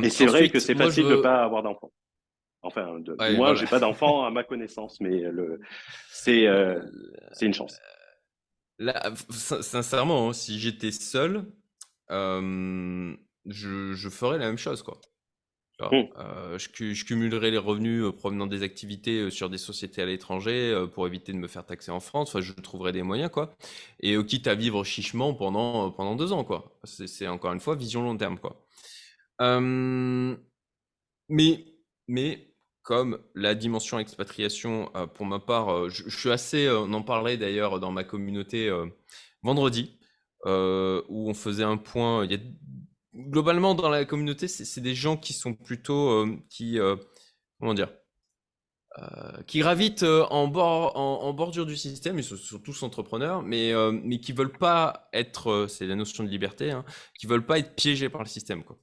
Et c'est vrai que Ensuite, c'est moi, je facile de ne pas. pas avoir d'enfant. Enfin, du Ouais, moins, voilà. j'ai pas d'enfant à ma connaissance, mais c'est euh, c'est une chance. Là, sincèrement, hein, si j'étais seul, je ferais la même chose, quoi. Tu vois, Hum. je cumulerais les revenus provenant des activités sur des sociétés à l'étranger pour éviter de me faire taxer en France. Enfin, je trouverais des moyens, quoi. Et quitte à vivre chichement pendant 2 ans, quoi. C'est encore une fois vision long terme, quoi. Euh, mais, mais comme la dimension expatriation, pour ma part, je suis assez, on en parlait d'ailleurs dans ma communauté, vendredi, où on faisait un point. Globalement, dans la communauté, c'est des gens qui sont plutôt, comment dire, qui gravitent en bordure du système, ils sont tous entrepreneurs, mais qui veulent pas être, c'est la notion de liberté, hein, qui veulent pas être piégés par le système, quoi.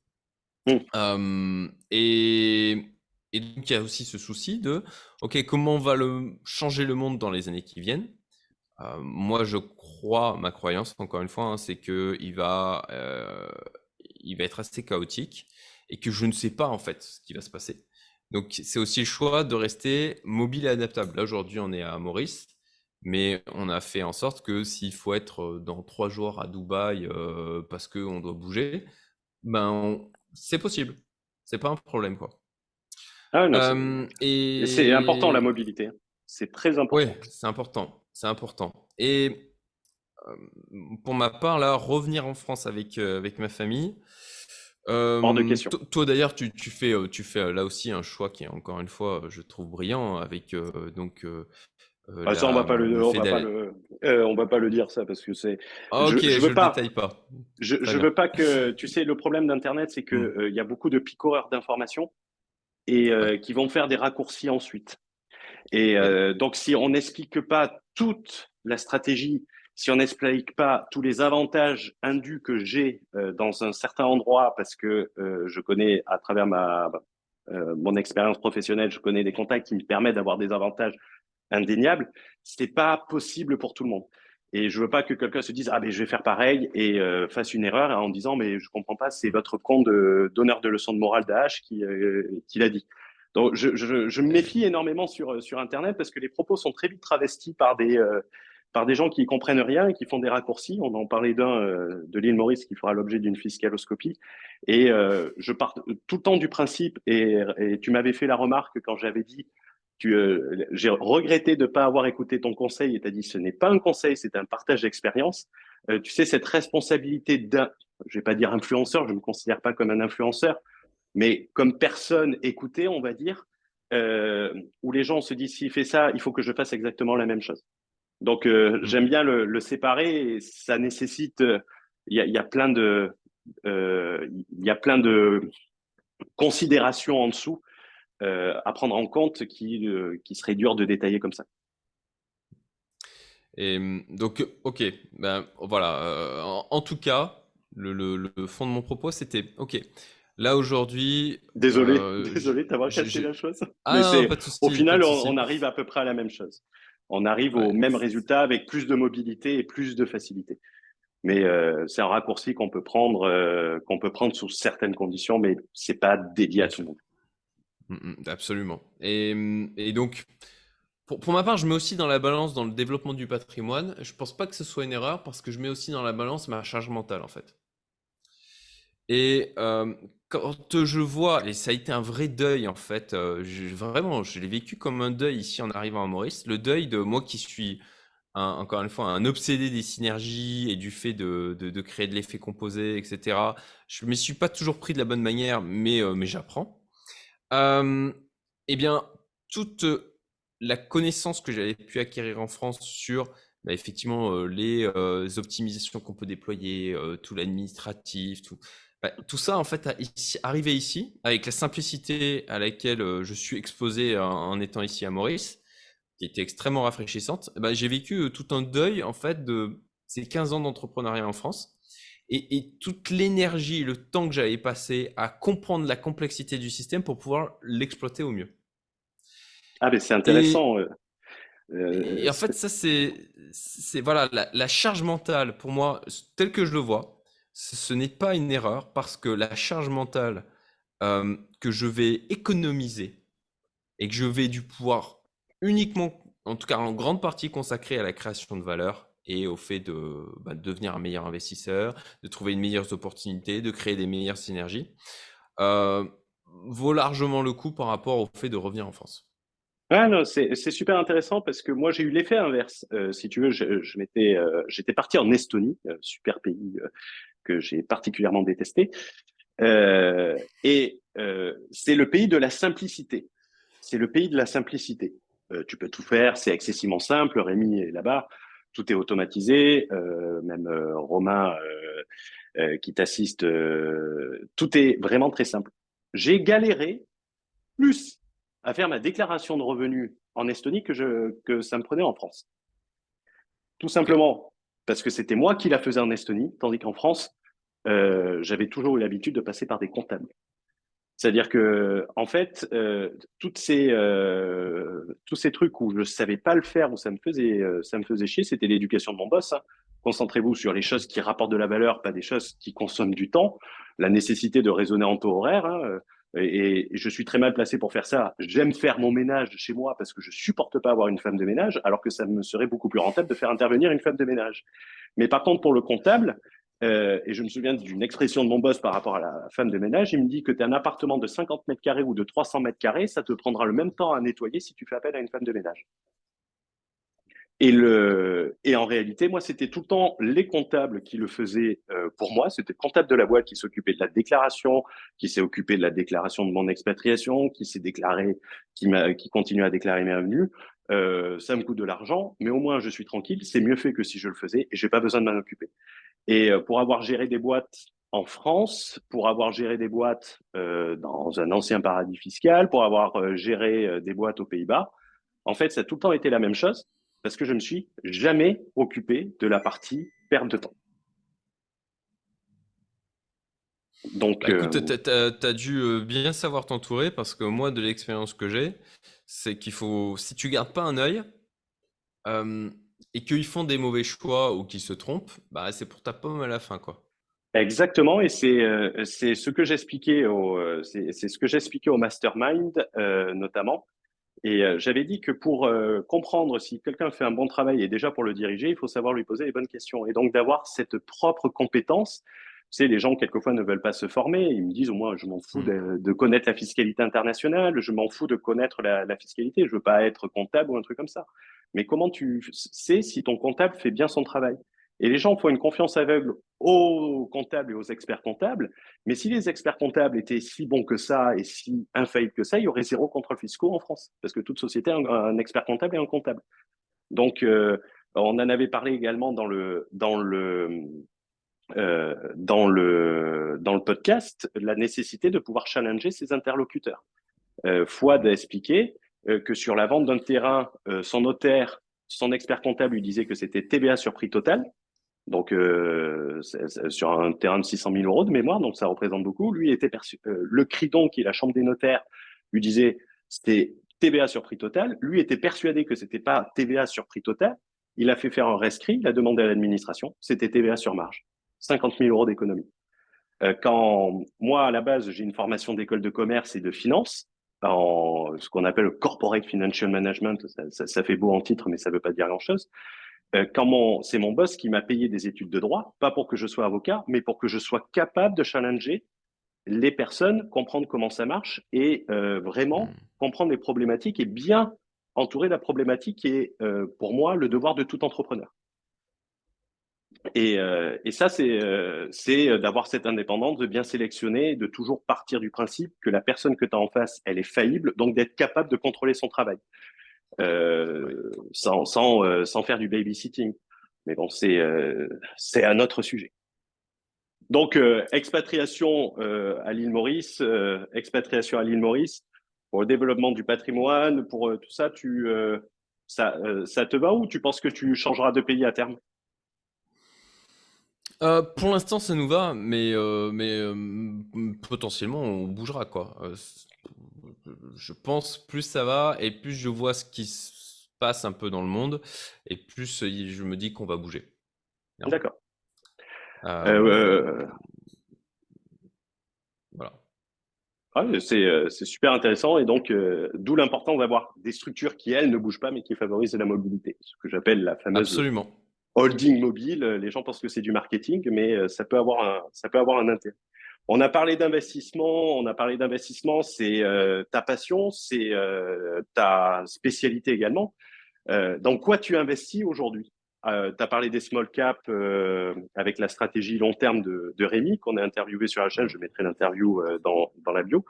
Mm. Euh, et, et donc, il y a aussi ce souci de, OK, comment on va changer le monde dans les années qui viennent? Moi, ma croyance, encore une fois, hein, c'est que il va être assez chaotique et que je ne sais pas, en fait, ce qui va se passer. Donc, c'est aussi le choix de rester mobile et adaptable. Là, aujourd'hui, on est à Maurice, mais on a fait en sorte que s'il faut être dans 3 jours à Dubaï parce qu'on doit bouger, c'est possible. C'est pas un problème, quoi. Ah non, c'est important la Et mobilité, hein. C'est très important. ouais, c'est important. C'est important. Et pour ma part, là, revenir en France avec ma famille. Hors de question. Toi, d'ailleurs, tu fais là aussi un choix qui est encore une fois, je trouve brillant avec Ah, ça, le fait d'aller. on va pas le dire ça parce que c'est, Ah, ok, je je veux le pas, détaille pas. Très je bien. veux pas que, tu sais, le problème d'Internet, c'est que Hmm. il y a beaucoup de picoreurs d'informations et Ouais. qui vont faire des raccourcis ensuite. Et Et- donc, si on n'explique pas toute la stratégie, si on n'explique pas tous les avantages indus que j'ai dans un certain endroit, parce que je connais à travers mon expérience professionnelle, je connais des contacts qui me permettent d'avoir des avantages indéniables, c'est pas possible pour tout le monde. Et je veux pas que quelqu'un se dise ah ben je vais faire pareil et fasse une erreur en disant mais je comprends pas, c'est hmm. votre compte donneur de leçons de morale d'AH qui l'a dit. Donc je me Et- méfie énormément sur Internet parce que les propos sont très vite travestis par des gens qui comprennent rien et qui font des raccourcis. On en parlait d'un de l'île Maurice qui fera l'objet d'une fiscaloscopie. Et je pars tout le temps du principe, et tu m'avais fait la remarque quand j'avais dit j'ai regretté de ne pas avoir écouté ton conseil et tu as dit ce n'est pas un conseil, c'est un partage d'expérience. Tu sais, cette responsabilité je vais pas dire influenceur, je ne me considère pas comme un influenceur, mais comme personne écoutée, on va dire, où les gens se disent s'il fait ça, il faut que je fasse exactement la même chose. Donc hmm. j'aime bien le séparer et ça nécessite, il y a plein il y a plein de considérations en dessous à prendre en compte qui serait dur de détailler comme ça. Et donc, ok, ben voilà. En tout cas, le fond de mon propos, c'était, ok, là aujourd'hui, Désolé, désolé de t'avoir cassé la chose, ah mais non, c'est pas de au souci, pas final de on souci. arrive à peu près à la même chose. On arrive au Ouais, même résultat avec plus de mobilité et plus de facilité. Mais c'est un raccourci qu'on peut prendre sous certaines conditions, mais c'est pas dédié à bien tout le sûr. monde. Absolument. Et donc, pour ma part, je mets aussi dans la balance dans le développement du patrimoine. Je pense pas que ce soit une erreur parce que je mets aussi dans la balance ma charge mentale en fait. Et quand je vois, et ça a été un vrai deuil en fait, vraiment, je l'ai vécu comme un deuil ici en arrivant à Maurice, le deuil de moi qui suis encore une fois un obsédé des synergies et du fait de créer de l'effet composé, etc. Je ne me suis pas toujours pris de la bonne manière, mais j'apprends. Euh, eh bien, toute la connaissance que j'avais pu acquérir en France sur effectivement les optimisations qu'on peut déployer, tout l'administratif, tout ça en fait arrivé ici avec la simplicité à laquelle je suis exposé en étant ici à Maurice, qui était extrêmement rafraîchissante. J'ai vécu tout un deuil en fait de ces 15 ans d'entrepreneuriat en France. Et toute l'énergie, le temps que j'avais passé à comprendre la complexité du système pour pouvoir l'exploiter au mieux. Ah, mais c'est Et, intéressant. et en fait, ça, c'est voilà, la charge mentale, pour moi, telle que je le vois, ce n'est pas une erreur parce que la charge mentale que je vais économiser et que je vais du pouvoir uniquement, en tout cas en grande partie consacrer à la création de valeur et au fait de devenir un meilleur investisseur, de trouver une meilleure opportunité, de créer des meilleures synergies, euh, vaut largement le coup par rapport au fait de revenir en France. Ah non, c'est super intéressant parce que moi j'ai eu l'effet inverse. Si tu veux, j'étais parti en Estonie, super pays que j'ai particulièrement détesté, et c'est le pays de la simplicité. C'est le pays de la simplicité. Tu peux tout faire, c'est excessivement simple. Rémi est là-bas. tout est automatisé, même Romain qui t'assiste, tout est vraiment très simple. J'ai galéré plus à faire ma déclaration de revenus en Estonie que ça me prenait en France. Tout Ok. simplement parce que c'était moi qui la faisais en Estonie, tandis qu'en France, j'avais toujours eu l'habitude de passer par des comptables. C'est-à-dire que, en fait, tous ces trucs où je savais pas le faire, où ça me faisait chier, c'était l'éducation de mon boss, hein. Concentrez-vous sur les choses qui rapportent de la valeur, pas des choses qui consomment du temps. La nécessité de raisonner en taux horaire, hein, et je suis très mal placé pour faire ça. J'aime faire mon ménage chez moi parce que je supporte pas avoir une femme de ménage, alors que ça me serait beaucoup plus rentable de faire intervenir une femme de ménage. Mais par contre, pour le comptable, et je me souviens d'une expression de mon boss par rapport à la femme de ménage, il me dit que tu as un appartement de 50 mètres carrés ou de 300 mètres carrés, ça te prendra le même temps à nettoyer si tu fais appel à une femme de ménage. Et en réalité, moi, c'était tout le temps les comptables qui le faisaient pour moi. C'était le comptable de la boîte qui s'occupait de la déclaration, qui s'est occupé de la déclaration de mon expatriation, qui s'est déclaré, qui continue à déclarer mes revenus. Ça me coûte de l'argent, mais au moins je suis tranquille. C'est mieux fait que si je le faisais et j'ai pas besoin de m'en occuper. Et pour avoir géré des boîtes en France, pour avoir géré des boîtes dans un ancien paradis fiscal, pour avoir géré des boîtes aux Pays-Bas, en fait, ça a tout le temps été la même chose parce que je me suis jamais occupé de la partie perte de temps. Donc, Bah écoute, t'as dû bien savoir t'entourer parce que moi, de l'expérience que j'ai, c'est qu'il faut, si tu gardes pas un œil euh, et qu'ils font des mauvais choix ou qu'ils se trompent, bah c'est pour ta pomme à la fin, quoi. exactement, et c'est ce que j'expliquais c'est ce que j'expliquais au mastermind notamment. Et j'avais dit que pour comprendre si quelqu'un fait un bon travail et déjà pour le diriger, il faut savoir lui poser les bonnes questions et donc d'avoir cette propre compétence. Tu sais, les gens quelquefois ne veulent pas se former. Ils me disent, moi, je m'en fous Hmm. de connaître la fiscalité internationale, je m'en fous de connaître la fiscalité, je veux pas être comptable ou un truc comme ça. Mais comment tu sais si ton comptable fait bien son travail? Et les gens font une confiance aveugle aux comptables et aux experts comptables. Mais si les experts comptables étaient si bons que ça et si infaillibles que ça, il y aurait zéro contrôle fiscaux en France, parce que toute société a un expert comptable et un comptable. Donc, on en avait parlé également dans le podcast, la nécessité de pouvoir challenger ses interlocuteurs. Fouad a expliqué que sur la vente d'un terrain, son notaire, son expert comptable lui disait que c'était TVA sur prix total. Donc, sur un terrain de 600 000 euros de mémoire, donc ça représente beaucoup. Lui était perçu, le Cridon, qui est la chambre des notaires, lui disait c'était TVA sur prix total. Lui était persuadé que c'était pas TVA sur prix total. Il a fait faire un rescrit, il a demandé à l'administration, c'était TVA sur marge. 50 000 euros d'économie. Quand moi, à la base, j'ai une formation d'école de commerce et de finance, en ce qu'on appelle le corporate financial management, ça fait beau en titre, mais ça veut pas dire grand-chose. C'est mon boss qui m'a payé des études de droit, pas pour que je sois avocat, mais pour que je sois capable de challenger les personnes, comprendre comment ça marche et vraiment Hmm. comprendre les problématiques et bien entourer la problématique qui est pour moi le devoir de tout entrepreneur. Et ça, c'est d'avoir cette indépendance, de bien sélectionner, de toujours partir du principe que la personne que tu as en face, elle est faillible, donc d'être capable de contrôler son travail Ouais. sans faire du babysitting. Mais bon, c'est un autre sujet. Donc, expatriation à l'île Maurice, pour le développement du patrimoine, pour tout ça, ça te va ou tu penses que tu changeras de pays à terme? Pour l'instant, ça nous va, potentiellement, on bougera, quoi. Je pense plus ça va et plus je vois ce qui se passe un peu dans le monde et plus je me dis qu'on va bouger, clairement. D'accord. Euh, Euh, voilà. ouais, c'est super intéressant et donc d'où l'importance d'avoir des structures qui, elles, ne bougent pas mais qui favorisent la mobilité, ce que j'appelle la fameuse Absolument. holding mobile. Les gens pensent que c'est du marketing, mais ça peut avoir un intérêt. On a parlé d'investissement, c'est ta passion, c'est ta spécialité également. Dans quoi tu investis aujourd'hui? Tu as parlé des small caps avec la stratégie long terme de Rémi, qu'on a interviewé sur la chaîne. Je mettrai l'interview dans la bio.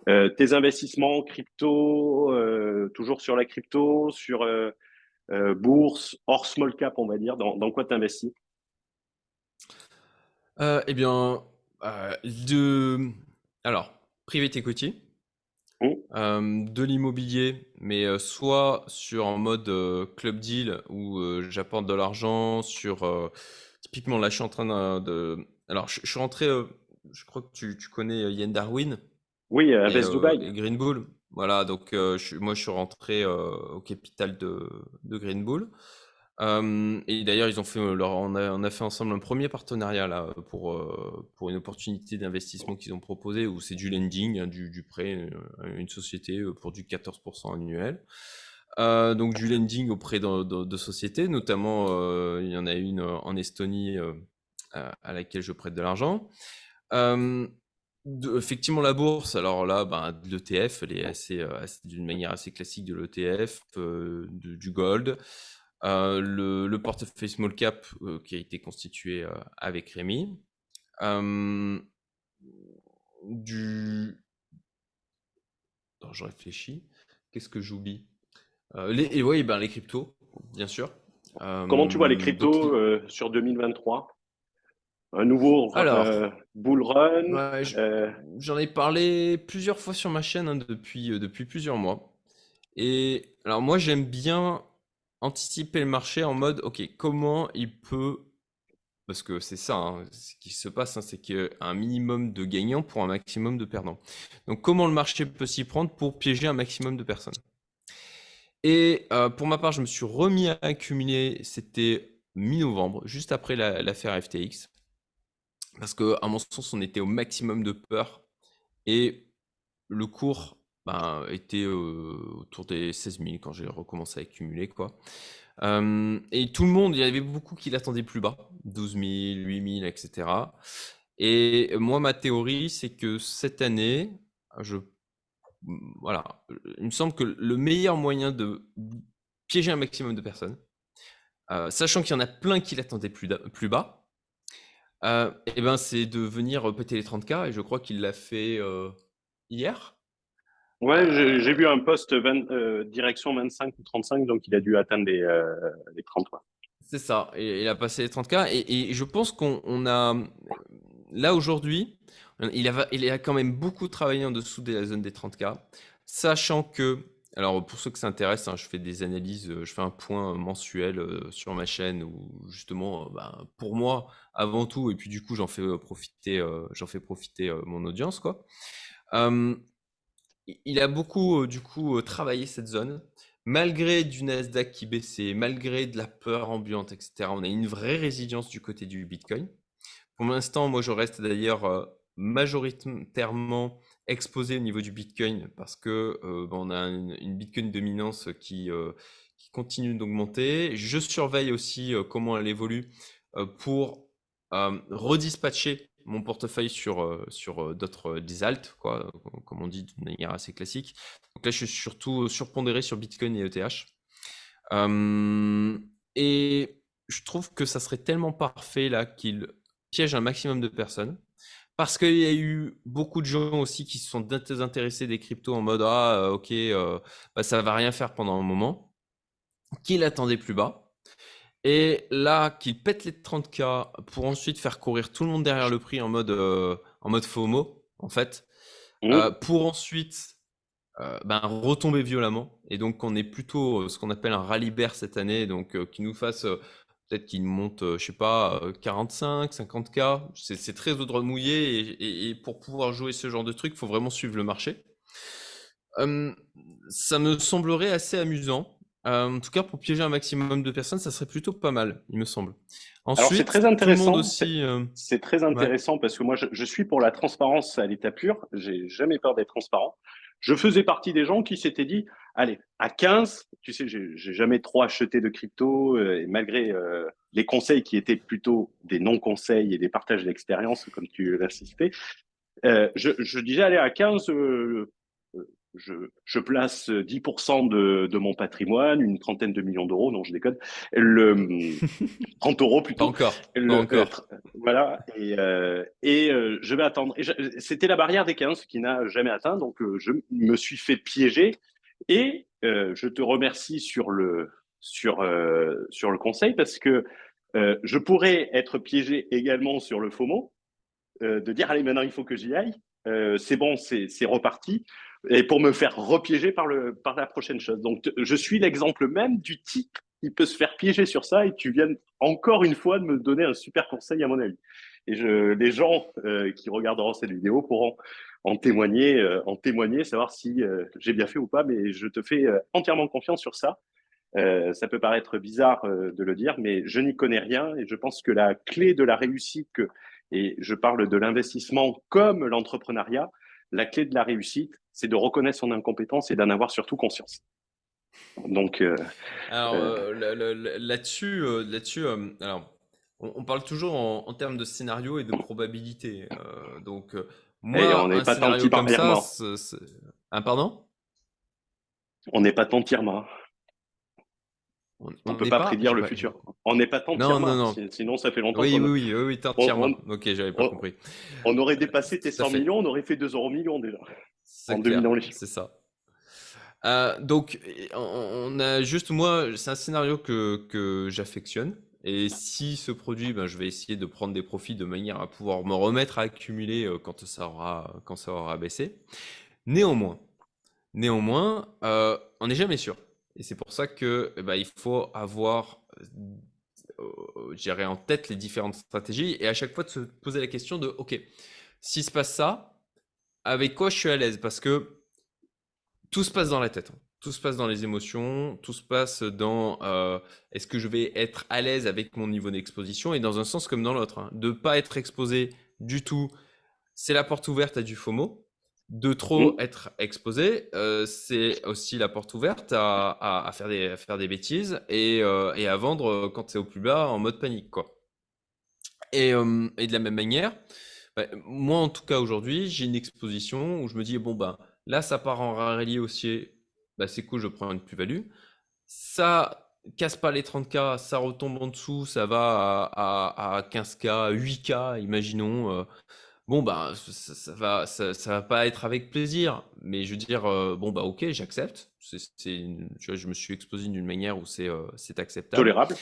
Tes investissements crypto, toujours sur la crypto, sur bourse, hors small cap, on va dire, dans quoi tu investis? Eh bien, de alors private equity, de l'immobilier, mais soit sur en mode club deal où j'apporte de l'argent sur typiquement là je suis en train alors je suis rentré je crois que tu connais Yen Darwin Oui, Invest Dubaï. et Green Bull. Voilà, donc moi je suis rentré au capital de Green Bull. Et d'ailleurs, ils ont fait on a fait ensemble un premier partenariat là pour une opportunité d'investissement qu'ils ont proposé où c'est du lending, hein, du prêt, une société pour du 14% annuel. Donc du lending auprès de sociétés, notamment il y en a une en Estonie à laquelle je prête de l'argent. Euh, Effectivement, la bourse, alors là, ben, de l'ETF, elle est d'une manière assez classique de l'ETF, du gold. Le portefeuille small cap qui a été constitué avec Rémi. Euh, du... Attends, je réfléchis. Qu'est-ce que j'oublie et oui, ben, les cryptos, bien sûr. Comment tu vois les Donc, cryptos sur 2023? Un nouveau alors, bull run? ouais, euh, j'en ai parlé plusieurs fois sur ma chaîne hein, depuis plusieurs mois. Et alors moi, j'aime bien anticiper le marché en mode, ok, comment il peut, parce que c'est ça, hein, ce qui se passe, hein, c'est qu'il y a un minimum de gagnants pour un maximum de perdants. Donc comment le marché peut s'y prendre pour piéger un maximum de personnes. Et pour ma part, je me suis remis à accumuler, c'était mi-novembre, juste après l'affaire FTX, parce que à mon sens, on était au maximum de peur et le cours ben, était autour des 16 000 quand j'ai recommencé à accumuler, quoi. Et tout le monde, il y avait beaucoup qui l'attendaient plus bas, 12 000, 8 000, etc. Et moi, ma théorie, c'est que cette année, je, voilà, il me semble que le meilleur moyen de piéger un maximum de personnes, sachant qu'il y en a plein qui l'attendaient plus bas, et ben, c'est de venir péter les 30K, et je crois qu'il l'a fait hier. Ouais, j'ai Euh, vu un post direction 25 ou 35, donc il a dû atteindre les 30. Ouais. C'est ça, et il a passé les 30K, et je pense qu'on a, là aujourd'hui, il a quand même beaucoup travaillé en dessous de la zone des 30K, sachant que, alors pour ceux que ça intéresse, hein, je fais des analyses, je fais un point mensuel sur ma chaîne, où justement, ben, pour moi, avant tout, et puis du coup, j'en fais profiter mon audience, quoi. Euh, il a beaucoup, du coup, travaillé cette zone. Malgré du Nasdaq qui baissait, malgré de la peur ambiante, etc., on a une vraie résilience du côté du Bitcoin. Pour l'instant, moi, je reste d'ailleurs majoritairement exposé au niveau du Bitcoin parce que ben, on a une Bitcoin dominance qui continue d'augmenter. Je surveille aussi comment elle évolue pour redispatcher mon portefeuille sur d'autres des alts, quoi, comme on dit d'une manière assez classique. Donc là, je suis surtout surpondéré sur Bitcoin et ETH. Et je trouve que ça serait tellement parfait là qu'il piège un maximum de personnes. Parce qu'il y a eu beaucoup de gens aussi qui se sont désintéressés des cryptos en mode ah ok bah, ça va rien faire pendant un moment, qui l'attendaient plus bas. Et là, qu'il pète les 30K pour ensuite faire courir tout le monde derrière le prix en mode FOMO, en fait, Mmh. pour ensuite ben, retomber violemment. Et donc, on est plutôt ce qu'on appelle un rallye bear cette année, donc qui nous fasse peut-être qu'il monte, je sais pas, 45, 50K. C'est très au droit mouillé et pour pouvoir jouer ce genre de truc, il faut vraiment suivre le marché. Euh, Ça me semblerait assez amusant. En tout cas, pour piéger un maximum de personnes, ça serait plutôt pas mal, il me semble. Alors c'est Ensuite, très tout le monde intéressant. aussi. C'est très Ouais. intéressant parce que moi je suis pour la transparence à l'état pur. J'ai jamais peur d'être transparent. Je faisais partie des gens qui s'étaient dit, allez, à 15, tu sais, j'ai jamais trop acheté de crypto et malgré les conseils qui étaient plutôt des non-conseils et des partages d'expérience, comme tu l'as cité, je disais, allez, à 15, je place 10% de mon patrimoine, une trentaine de millions d'euros, non, je déconne, 30 euros Pas plutôt. encore. Pas Le, encore. voilà, je vais attendre. C'était la barrière des 15 qui n'a jamais atteint, donc je me suis fait piéger. Et je te remercie sur le conseil parce que je pourrais être piégé également sur le FOMO, de dire allez maintenant il faut que j'y aille, c'est bon, c'est reparti, et pour me faire repiéger par la prochaine chose. Donc je suis l'exemple même du type qui peut se faire piéger sur ça, et tu viens encore une fois de me donner un super conseil à mon avis. Et les gens qui regarderont cette vidéo pourront en témoigner, savoir si j'ai bien fait ou pas, mais je te fais entièrement confiance sur ça. Ça peut paraître bizarre de le dire, mais je n'y connais rien et je pense que la clé de la réussite, et je parle de l'investissement comme l'entrepreneuriat, la clé de la réussite, c'est de reconnaître son incompétence et d'en avoir surtout conscience. Donc, Alors euh, là-dessus, alors on parle toujours en termes de scénario et de probabilité. Donc et on moi, n'est un pas tant scénario petit comme ça, Irma. Ah, pardon? On n'est pas tant Irma. On On peut n'est pas pas, prédire le futur. On n'est pas tant non, non, Irma. non. Sinon, ça fait longtemps Oui, oui, oui, oui, oui, on, entièrement. Ok, j'avais pas on, compris. on aurait dépassé tes Tout à 100 fait. millions, on aurait fait 2 euros millions déjà en C'est clair, dominant les chiffres. c'est ça. Donc, on a juste, moi, c'est un scénario que j'affectionne. Et si ce produit, ben, je vais essayer de prendre des profits de manière à pouvoir me remettre à accumuler quand ça aura baissé. Néanmoins, on n'est jamais sûr. Et c'est pour ça que ben, il faut avoir, je dirais, en tête les différentes stratégies et à chaque fois de se poser la question de, OK, s'il se passe ça, avec quoi je suis à l'aise? Parce que tout se passe dans la tête, hein. Tout se passe dans les émotions, tout se passe dans est-ce que je vais être à l'aise avec mon niveau d'exposition et dans un sens comme dans l'autre, hein. De ne pas être exposé du tout, c'est la porte ouverte à du FOMO. De trop Mm. être exposé, c'est aussi la porte ouverte à faire des bêtises et à vendre quand c'est au plus bas en mode panique, quoi. Et de la même manière, bah, moi en tout cas aujourd'hui, j'ai une exposition où je me dis bon ben là ça part en rallye haussier, bah, c'est cool, je prends une plus-value. Ça casse pas les 30K, ça retombe en dessous, ça va à 15K, 8K, imaginons. Bon bah ça va pas être avec plaisir, mais je veux dire bon bah ok, j'accepte. Tu vois, je me suis exposé d'une manière où c'est acceptable. Tolérable.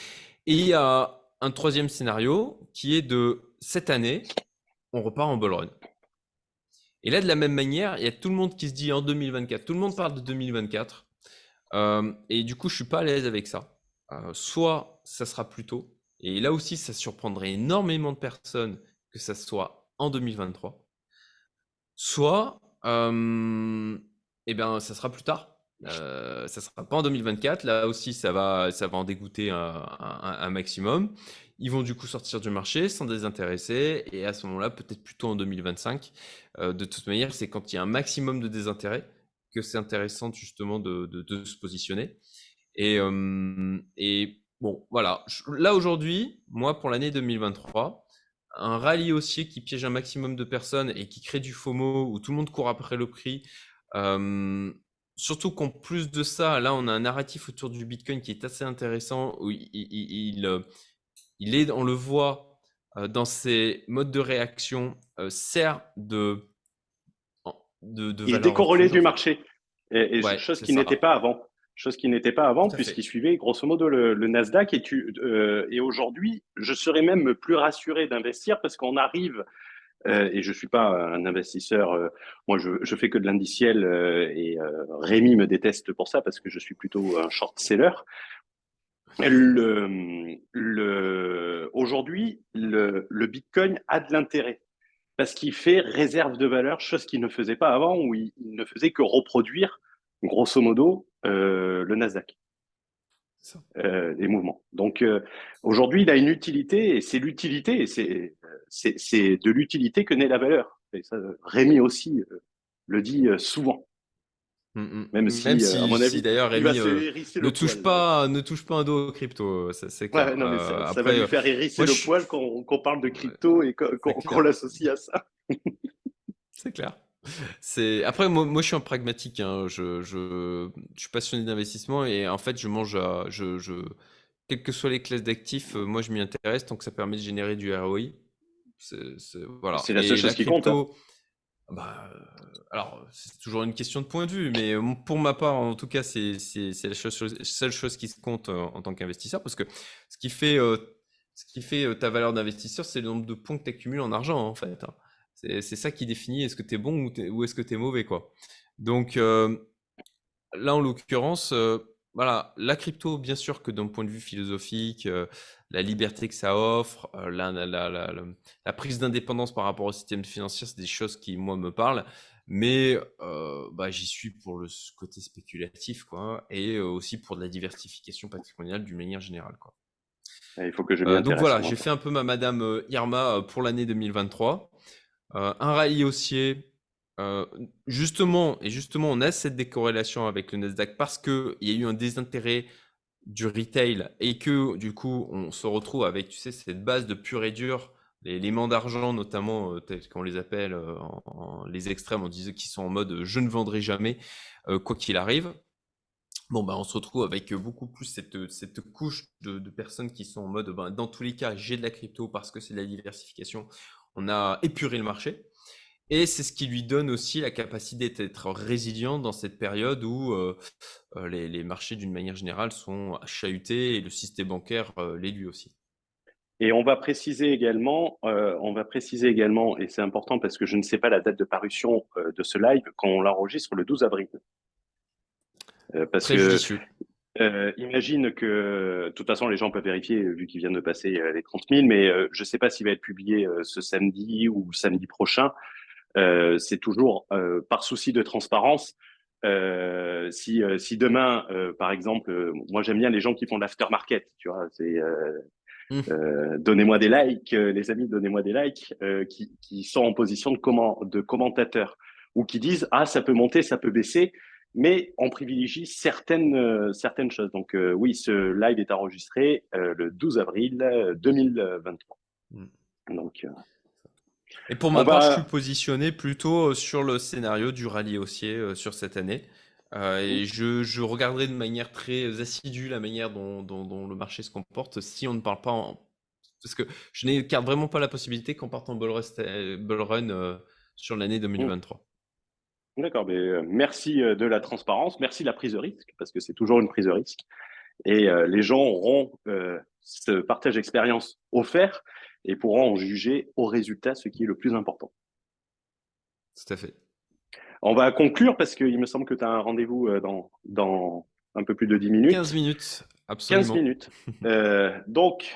Et il y a un troisième scénario qui est de cette année, on repart en bull run. Et là, de la même manière, il y a tout le monde qui se dit en 2024, tout le monde parle de 2024. Et du coup, je suis pas à l'aise avec ça. Soit ça sera plus tôt, et là aussi, ça surprendrait énormément de personnes que ça soit en 2023. Soit, eh bien, ça sera plus tard. Ça sera pas en 2024. Là aussi, ça va en dégoûter un maximum. Ils vont du coup sortir du marché, s'en désintéresser, et à ce moment-là, peut-être plutôt en 2025. De toute manière, c'est quand il y a un maximum de désintérêt que c'est intéressant justement de se positionner. Et bon, voilà. Là aujourd'hui, moi, pour l'année 2023, un rallye haussier qui piège un maximum de personnes et qui crée du FOMO où tout le monde court après le prix. Surtout qu'en plus de ça, là, on a un narratif autour du Bitcoin qui est assez intéressant où on le voit dans ses modes de réaction, sert de Il valeur décorrélait refuge en du fait. marché, Ouais, chose c'est qui n'était ça. pas avant. Chose qui n'était pas avant, Tout à puisqu'il fait. suivait grosso modo le Nasdaq. Et aujourd'hui, je serais même plus rassuré d'investir parce qu'on arrive, et je suis pas un investisseur, moi je fais que de l'indiciel, et Rémi me déteste pour ça parce que je suis plutôt un short seller. Aujourd'hui, le Bitcoin a de l'intérêt parce qu'il fait réserve de valeur, chose qu'il ne faisait pas avant, où il ne faisait que reproduire, grosso modo, le Nasdaq, Ça. les mouvements. Donc aujourd'hui, il a une utilité, et c'est l'utilité, et c'est de l'utilité que naît la valeur. Et ça, Rémi aussi le dit souvent, même Même si, à mon si avis, d'ailleurs il va Rémi se hérisser le poil. ne touche pas un dos aux crypto, c'est clair. Ouais, non, mais ça va Après, lui faire hérisser moi le je, poil qu'on parle de ouais, crypto et c'est qu'on clair, l'associe à ça. c'est clair. Après moi je suis un pragmatique, hein. Je suis passionné d'investissement et en fait je mange, quelles que soient les classes d'actifs, moi je m'y intéresse tant que ça permet de générer du ROI. Voilà. C'est la seule Et chose la qui compte, hein. crypto. Alors, c'est toujours une question de point de vue, mais pour ma part, en tout cas, c'est la seule chose qui se compte en tant qu'investisseur, parce que ce qui fait, euh, ta valeur d'investisseur, c'est le nombre de points que tu accumules en argent, en fait, hein. C'est ça qui définit est-ce que tu es bon ou est-ce que tu es mauvais, quoi. Donc, là, en l'occurrence, voilà, la crypto, bien sûr que d'un point de vue philosophique, la liberté que ça offre, la prise d'indépendance par rapport au système financier, c'est des choses qui, moi, me parlent. Mais j'y suis pour le côté spéculatif, quoi, et aussi pour de la diversification patrimoniale d'une manière générale, quoi. Il faut que je m'y Donc intéresse, voilà, moi. j'ai fait un peu ma Madame Irma pour l'année 2023. Un rallye haussier. Justement, on a cette décorrélation avec le Nasdaq parce qu'il y a eu un désintérêt du retail et que du coup, on se retrouve avec, tu sais, cette base de pur et dur, les éléments d'argent notamment, tels qu'on les appelle, les extrêmes, on disait qu'ils sont en mode je ne vendrai jamais, quoi qu'il arrive. Bon, on se retrouve avec beaucoup plus cette couche de personnes qui sont en mode, dans tous les cas, j'ai de la crypto parce que c'est de la diversification. On a épuré le marché. Et c'est ce qui lui donne aussi la capacité d'être résilient dans cette période où les marchés, d'une manière générale, sont chahutés et le système bancaire l'est lui aussi. Et on va préciser également, et c'est important parce que je ne sais pas la date de parution de ce live, quand on l'enregistre le 12 avril. Parce Très que judicieux. imagine que, de toute façon, les gens peuvent vérifier vu qu'ils viennent de passer les 30 000, mais je ne sais pas s'il va être publié ce samedi ou samedi prochain. C'est toujours par souci de transparence. Si demain, par exemple, moi j'aime bien les gens qui font de l'aftermarket, tu vois, c'est donnez-moi des likes, les amis, donnez-moi des likes, qui sont en position de commentateurs ou qui disent ah ça peut monter, ça peut baisser, mais on privilégie certaines choses. Donc oui, ce live est enregistré le 12 avril 2023. Mm. Donc Et pour on ma part, je suis va positionné plutôt sur le scénario du rallye haussier sur cette année. Et je regarderai de manière très assidue la manière dont le marché se comporte si on ne parle pas Parce que je n'écarte vraiment pas la possibilité qu'on parte en bull run sur l'année 2023. D'accord, mais merci de la transparence, merci de la prise de risque, parce que c'est toujours une prise de risque. Et les gens auront ce partage d'expérience offert et pourront en juger au résultat, ce qui est le plus important. Tout à fait. On va conclure parce qu'il me semble que tu as un rendez-vous dans un peu plus de 10 15 minutes, minutes, 15 absolument. minutes. Donc,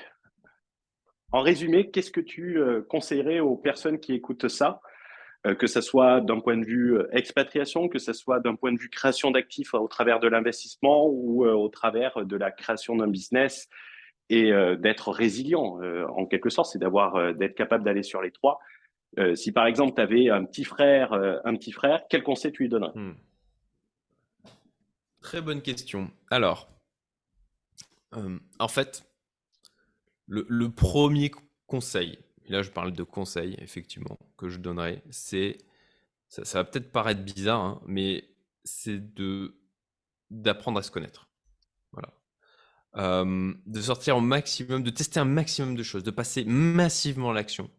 en résumé, qu'est-ce que tu conseillerais aux personnes qui écoutent ça, que ce soit d'un point de vue expatriation, que ce soit d'un point de vue création d'actifs au travers de l'investissement ou au travers de la création d'un business et d'être résilient en quelque sorte, c'est d'être capable d'aller sur les trois. Si par exemple tu avais un petit frère, quel conseil tu lui donnerais? Hmm. Très bonne question. Alors, en fait, le premier conseil, et là je parle de conseil effectivement, que je donnerais, ça va peut-être paraître bizarre, hein, mais c'est d'apprendre à se connaître. Voilà. De sortir au maximum, de tester un maximum de choses, de passer massivement à l'action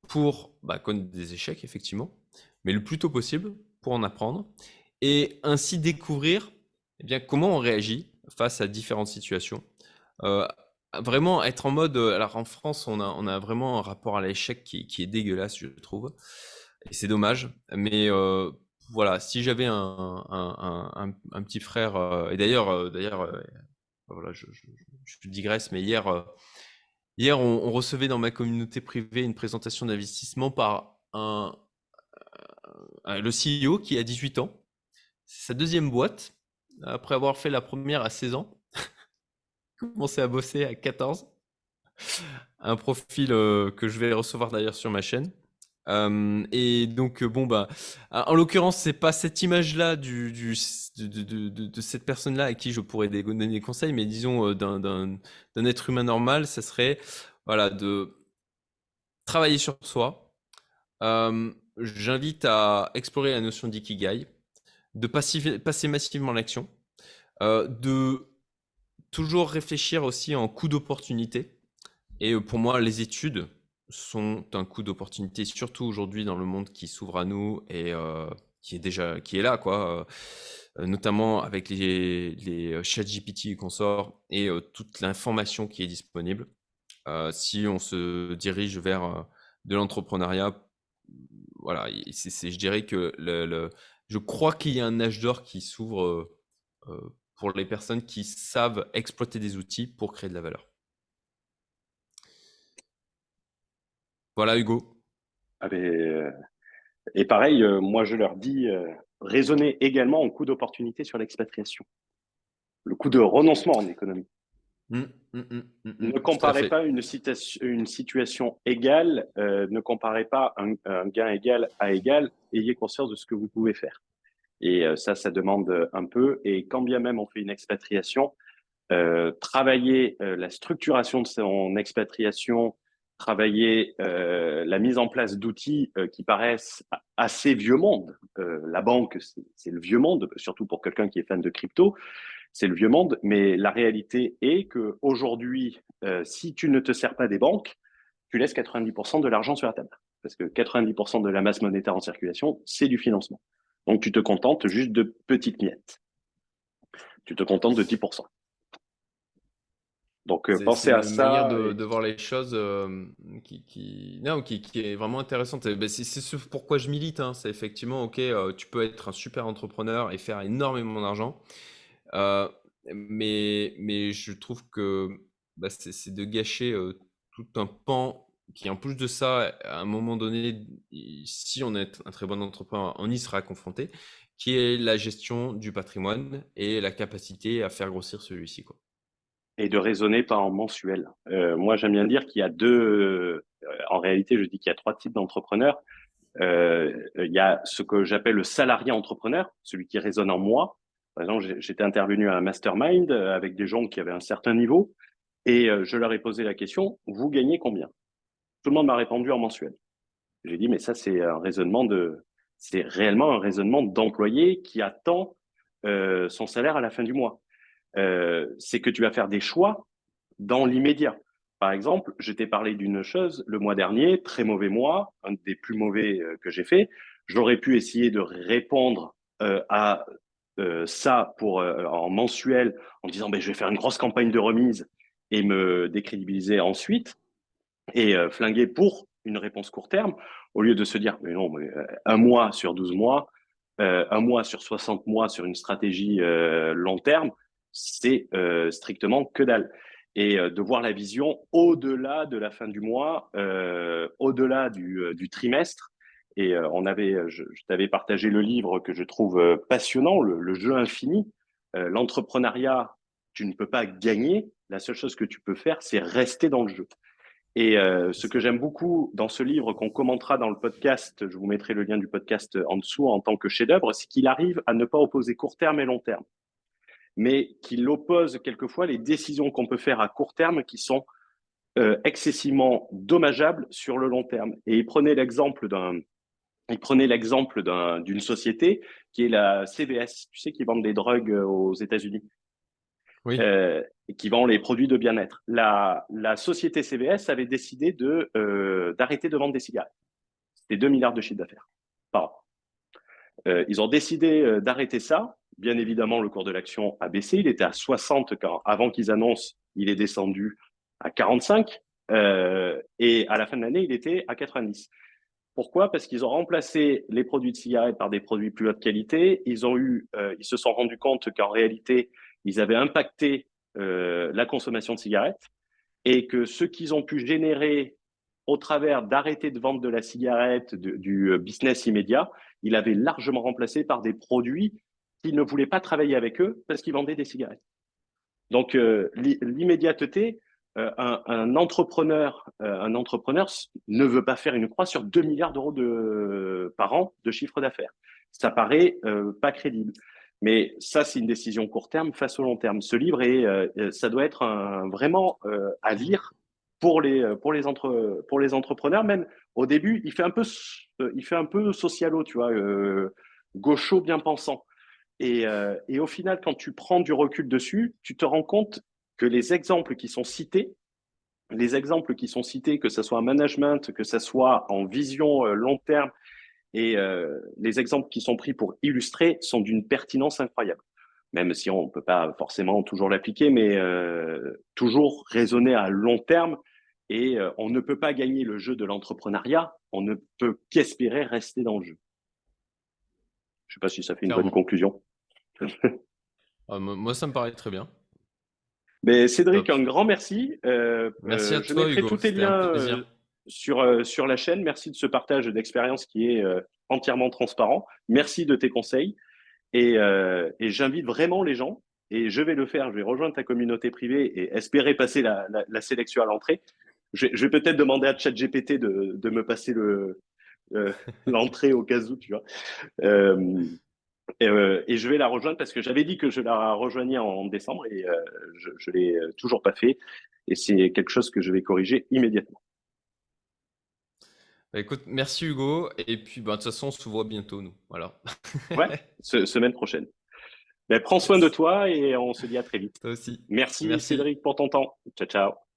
pour connaître des échecs, effectivement, mais le plus tôt possible pour en apprendre et ainsi découvrir comment on réagit face à différentes situations. Euh, Vraiment être en mode. Alors en France, on a vraiment un rapport à l'échec qui est dégueulasse, je trouve, et c'est dommage. Mais voilà, si j'avais un petit frère, et d'ailleurs, voilà, je digresse, mais hier, on recevait dans ma communauté privée une présentation d'investissement par le CEO qui a 18 ans. C'est sa deuxième boîte, après avoir fait la première à 16 ans, commencé à bosser à 14. Un profil que je vais recevoir d'ailleurs sur ma chaîne. Et donc, en l'occurrence, c'est pas cette image-là de cette personne-là à qui je pourrais donner des conseils, mais disons d'un être humain normal, ça serait voilà, de travailler sur soi. J'invite à explorer la notion d'ikigai, de passer massivement à l'action, de toujours réfléchir aussi en coût d'opportunité. Et pour moi, les études, sont un coup d'opportunité, surtout aujourd'hui dans le monde qui s'ouvre à nous et qui est là, quoi. Notamment avec les ChatGPT et consorts et toute l'information qui est disponible. Si on se dirige vers de l'entrepreneuriat, voilà, je dirais que je crois qu'il y a un âge d'or qui s'ouvre pour les personnes qui savent exploiter des outils pour créer de la valeur. Voilà, Hugo. Ah ben, et pareil, moi je leur dis, raisonnez également en coût d'opportunité sur l'expatriation, le coût de renoncement en économie. Ne Tout à comparez fait. pas une situation égale, ne comparez pas un gain égal à égal, ayez conscience de ce que vous pouvez faire. Et ça demande un peu. Et quand bien même on fait une expatriation, travailler la structuration de son expatriation, travailler la mise en place d'outils qui paraissent assez vieux monde. La banque, c'est le vieux monde, surtout pour quelqu'un qui est fan de crypto, c'est le vieux monde. Mais la réalité est que aujourd'hui, si tu ne te sers pas des banques, tu laisses 90% de l'argent sur la table. Parce que 90% de la masse monétaire en circulation, c'est du financement. Donc tu te contentes juste de petites miettes. Tu te contentes de 10%. Donc, C'est pensez à une manière ça. de voir les choses non, qui est vraiment intéressante. Et ben, c'est ce pourquoi je milite, hein. C'est effectivement, ok, tu peux être un super entrepreneur et faire énormément d'argent. Euh, mais je trouve que bah, c'est de gâcher tout un pan qui, en plus de ça, à un moment donné, si on est un très bon entrepreneur, on y sera confronté, qui est la gestion du patrimoine et la capacité à faire grossir celui-ci, quoi. Et de raisonner pas en mensuel. Moi, j'aime bien dire qu'il y a deux. En réalité, je dis qu'il y a trois types d'entrepreneurs. Il y a ce que j'appelle le salarié entrepreneur, celui qui raisonne en mois. Par exemple, j'étais intervenu à un mastermind avec des gens qui avaient un certain niveau et je leur ai posé la question, vous gagnez combien? Tout le monde m'a répondu en mensuel. J'ai dit, mais ça, c'est réellement un raisonnement d'employé qui attend son salaire à la fin du mois. C'est que tu vas faire des choix dans l'immédiat. Par exemple, je t'ai parlé d'une chose le mois dernier, très mauvais mois, un des plus mauvais que j'ai fait. J'aurais pu essayer de répondre à ça en mensuel en disant ben, je vais faire une grosse campagne de remise et me décrédibiliser ensuite et flinguer pour une réponse court terme au lieu de se dire mais non, mais, un mois sur 12 mois, un mois sur 60 mois sur une stratégie long terme, c'est strictement que dalle. Et de voir la vision au-delà de la fin du mois, au-delà du trimestre. Et je t'avais partagé le livre que je trouve passionnant, le jeu infini. L'entrepreneuriat, tu ne peux pas gagner. La seule chose que tu peux faire, c'est rester dans le jeu. Et ce que j'aime beaucoup dans ce livre qu'on commentera dans le podcast, je vous mettrai le lien du podcast en dessous en tant que chef-d'œuvre, c'est qu'il arrive à ne pas opposer court terme et long terme, mais qu'il oppose quelquefois les décisions qu'on peut faire à court terme qui sont excessivement dommageables sur le long terme. Et d'une société qui est la CVS, tu sais, qui vend des drogues aux États-Unis, Oui. qui vend les produits de bien-être. La société CVS avait décidé d'arrêter de vendre des cigarettes. C'était 2 milliards de chiffre d'affaires par an. Ils ont décidé d'arrêter ça. Bien évidemment, le cours de l'action a baissé. Il était à 60 avant qu'ils annoncent. Il est descendu à 45. Et à la fin de l'année, il était à 90. Pourquoi? Parce qu'ils ont remplacé les produits de cigarettes par des produits plus haute qualité. Ils se sont rendus compte qu'en réalité, ils avaient impacté la consommation de cigarettes et que ce qu'ils ont pu générer au travers d'arrêter de vendre de la cigarette, du business immédiat, il avait largement remplacé par des produits qu'ils ne voulaient pas travailler avec eux parce qu'ils vendaient des cigarettes. Donc l'immédiateté, un entrepreneur ne veut pas faire une croix sur 2 milliards d'euros par an de chiffre d'affaires. Ça paraît pas crédible. Mais ça, c'est une décision court terme face au long terme. Ce livre ça doit être vraiment à lire pour les entrepreneurs. Même au début, il fait un peu socialo, tu vois, gaucho bien pensant. Et au final, quand tu prends du recul dessus, tu te rends compte que les exemples qui sont cités les exemples qui sont cités, que ce soit en management, que ce soit en vision long terme, et les exemples qui sont pris pour illustrer sont d'une pertinence incroyable. Même si on ne peut pas forcément toujours l'appliquer, mais toujours raisonner à long terme. Et on ne peut pas gagner le jeu de l'entrepreneuriat, on ne peut qu'espérer rester dans le jeu. Je ne sais pas si ça fait une bonne Clairement. conclusion. Moi, ça me paraît très bien. Mais Cédric, Top. un grand merci. Merci à Je toi, mettrai Hugo. tous tes C'était un liens plaisir. sur la chaîne. Merci de ce partage d'expérience qui est entièrement transparent. Merci de tes conseils. Et j'invite vraiment les gens, et je vais le faire, je vais rejoindre ta communauté privée et espérer passer la sélection à l'entrée. Je vais peut-être demander à ChatGPT de me passer l'entrée au cas où, tu vois. Euh, et je vais la rejoindre parce que j'avais dit que je la rejoignais en décembre et je l'ai toujours pas fait. Et c'est quelque chose que je vais corriger immédiatement. Bah, écoute, merci Hugo. Et puis, bah, de toute façon, on se voit bientôt, nous. Voilà. Ouais, semaine prochaine. Mais prends soin de Yes. toi et on se dit à très vite. Toi aussi. Merci Merci. Cédric pour ton temps. Ciao, ciao.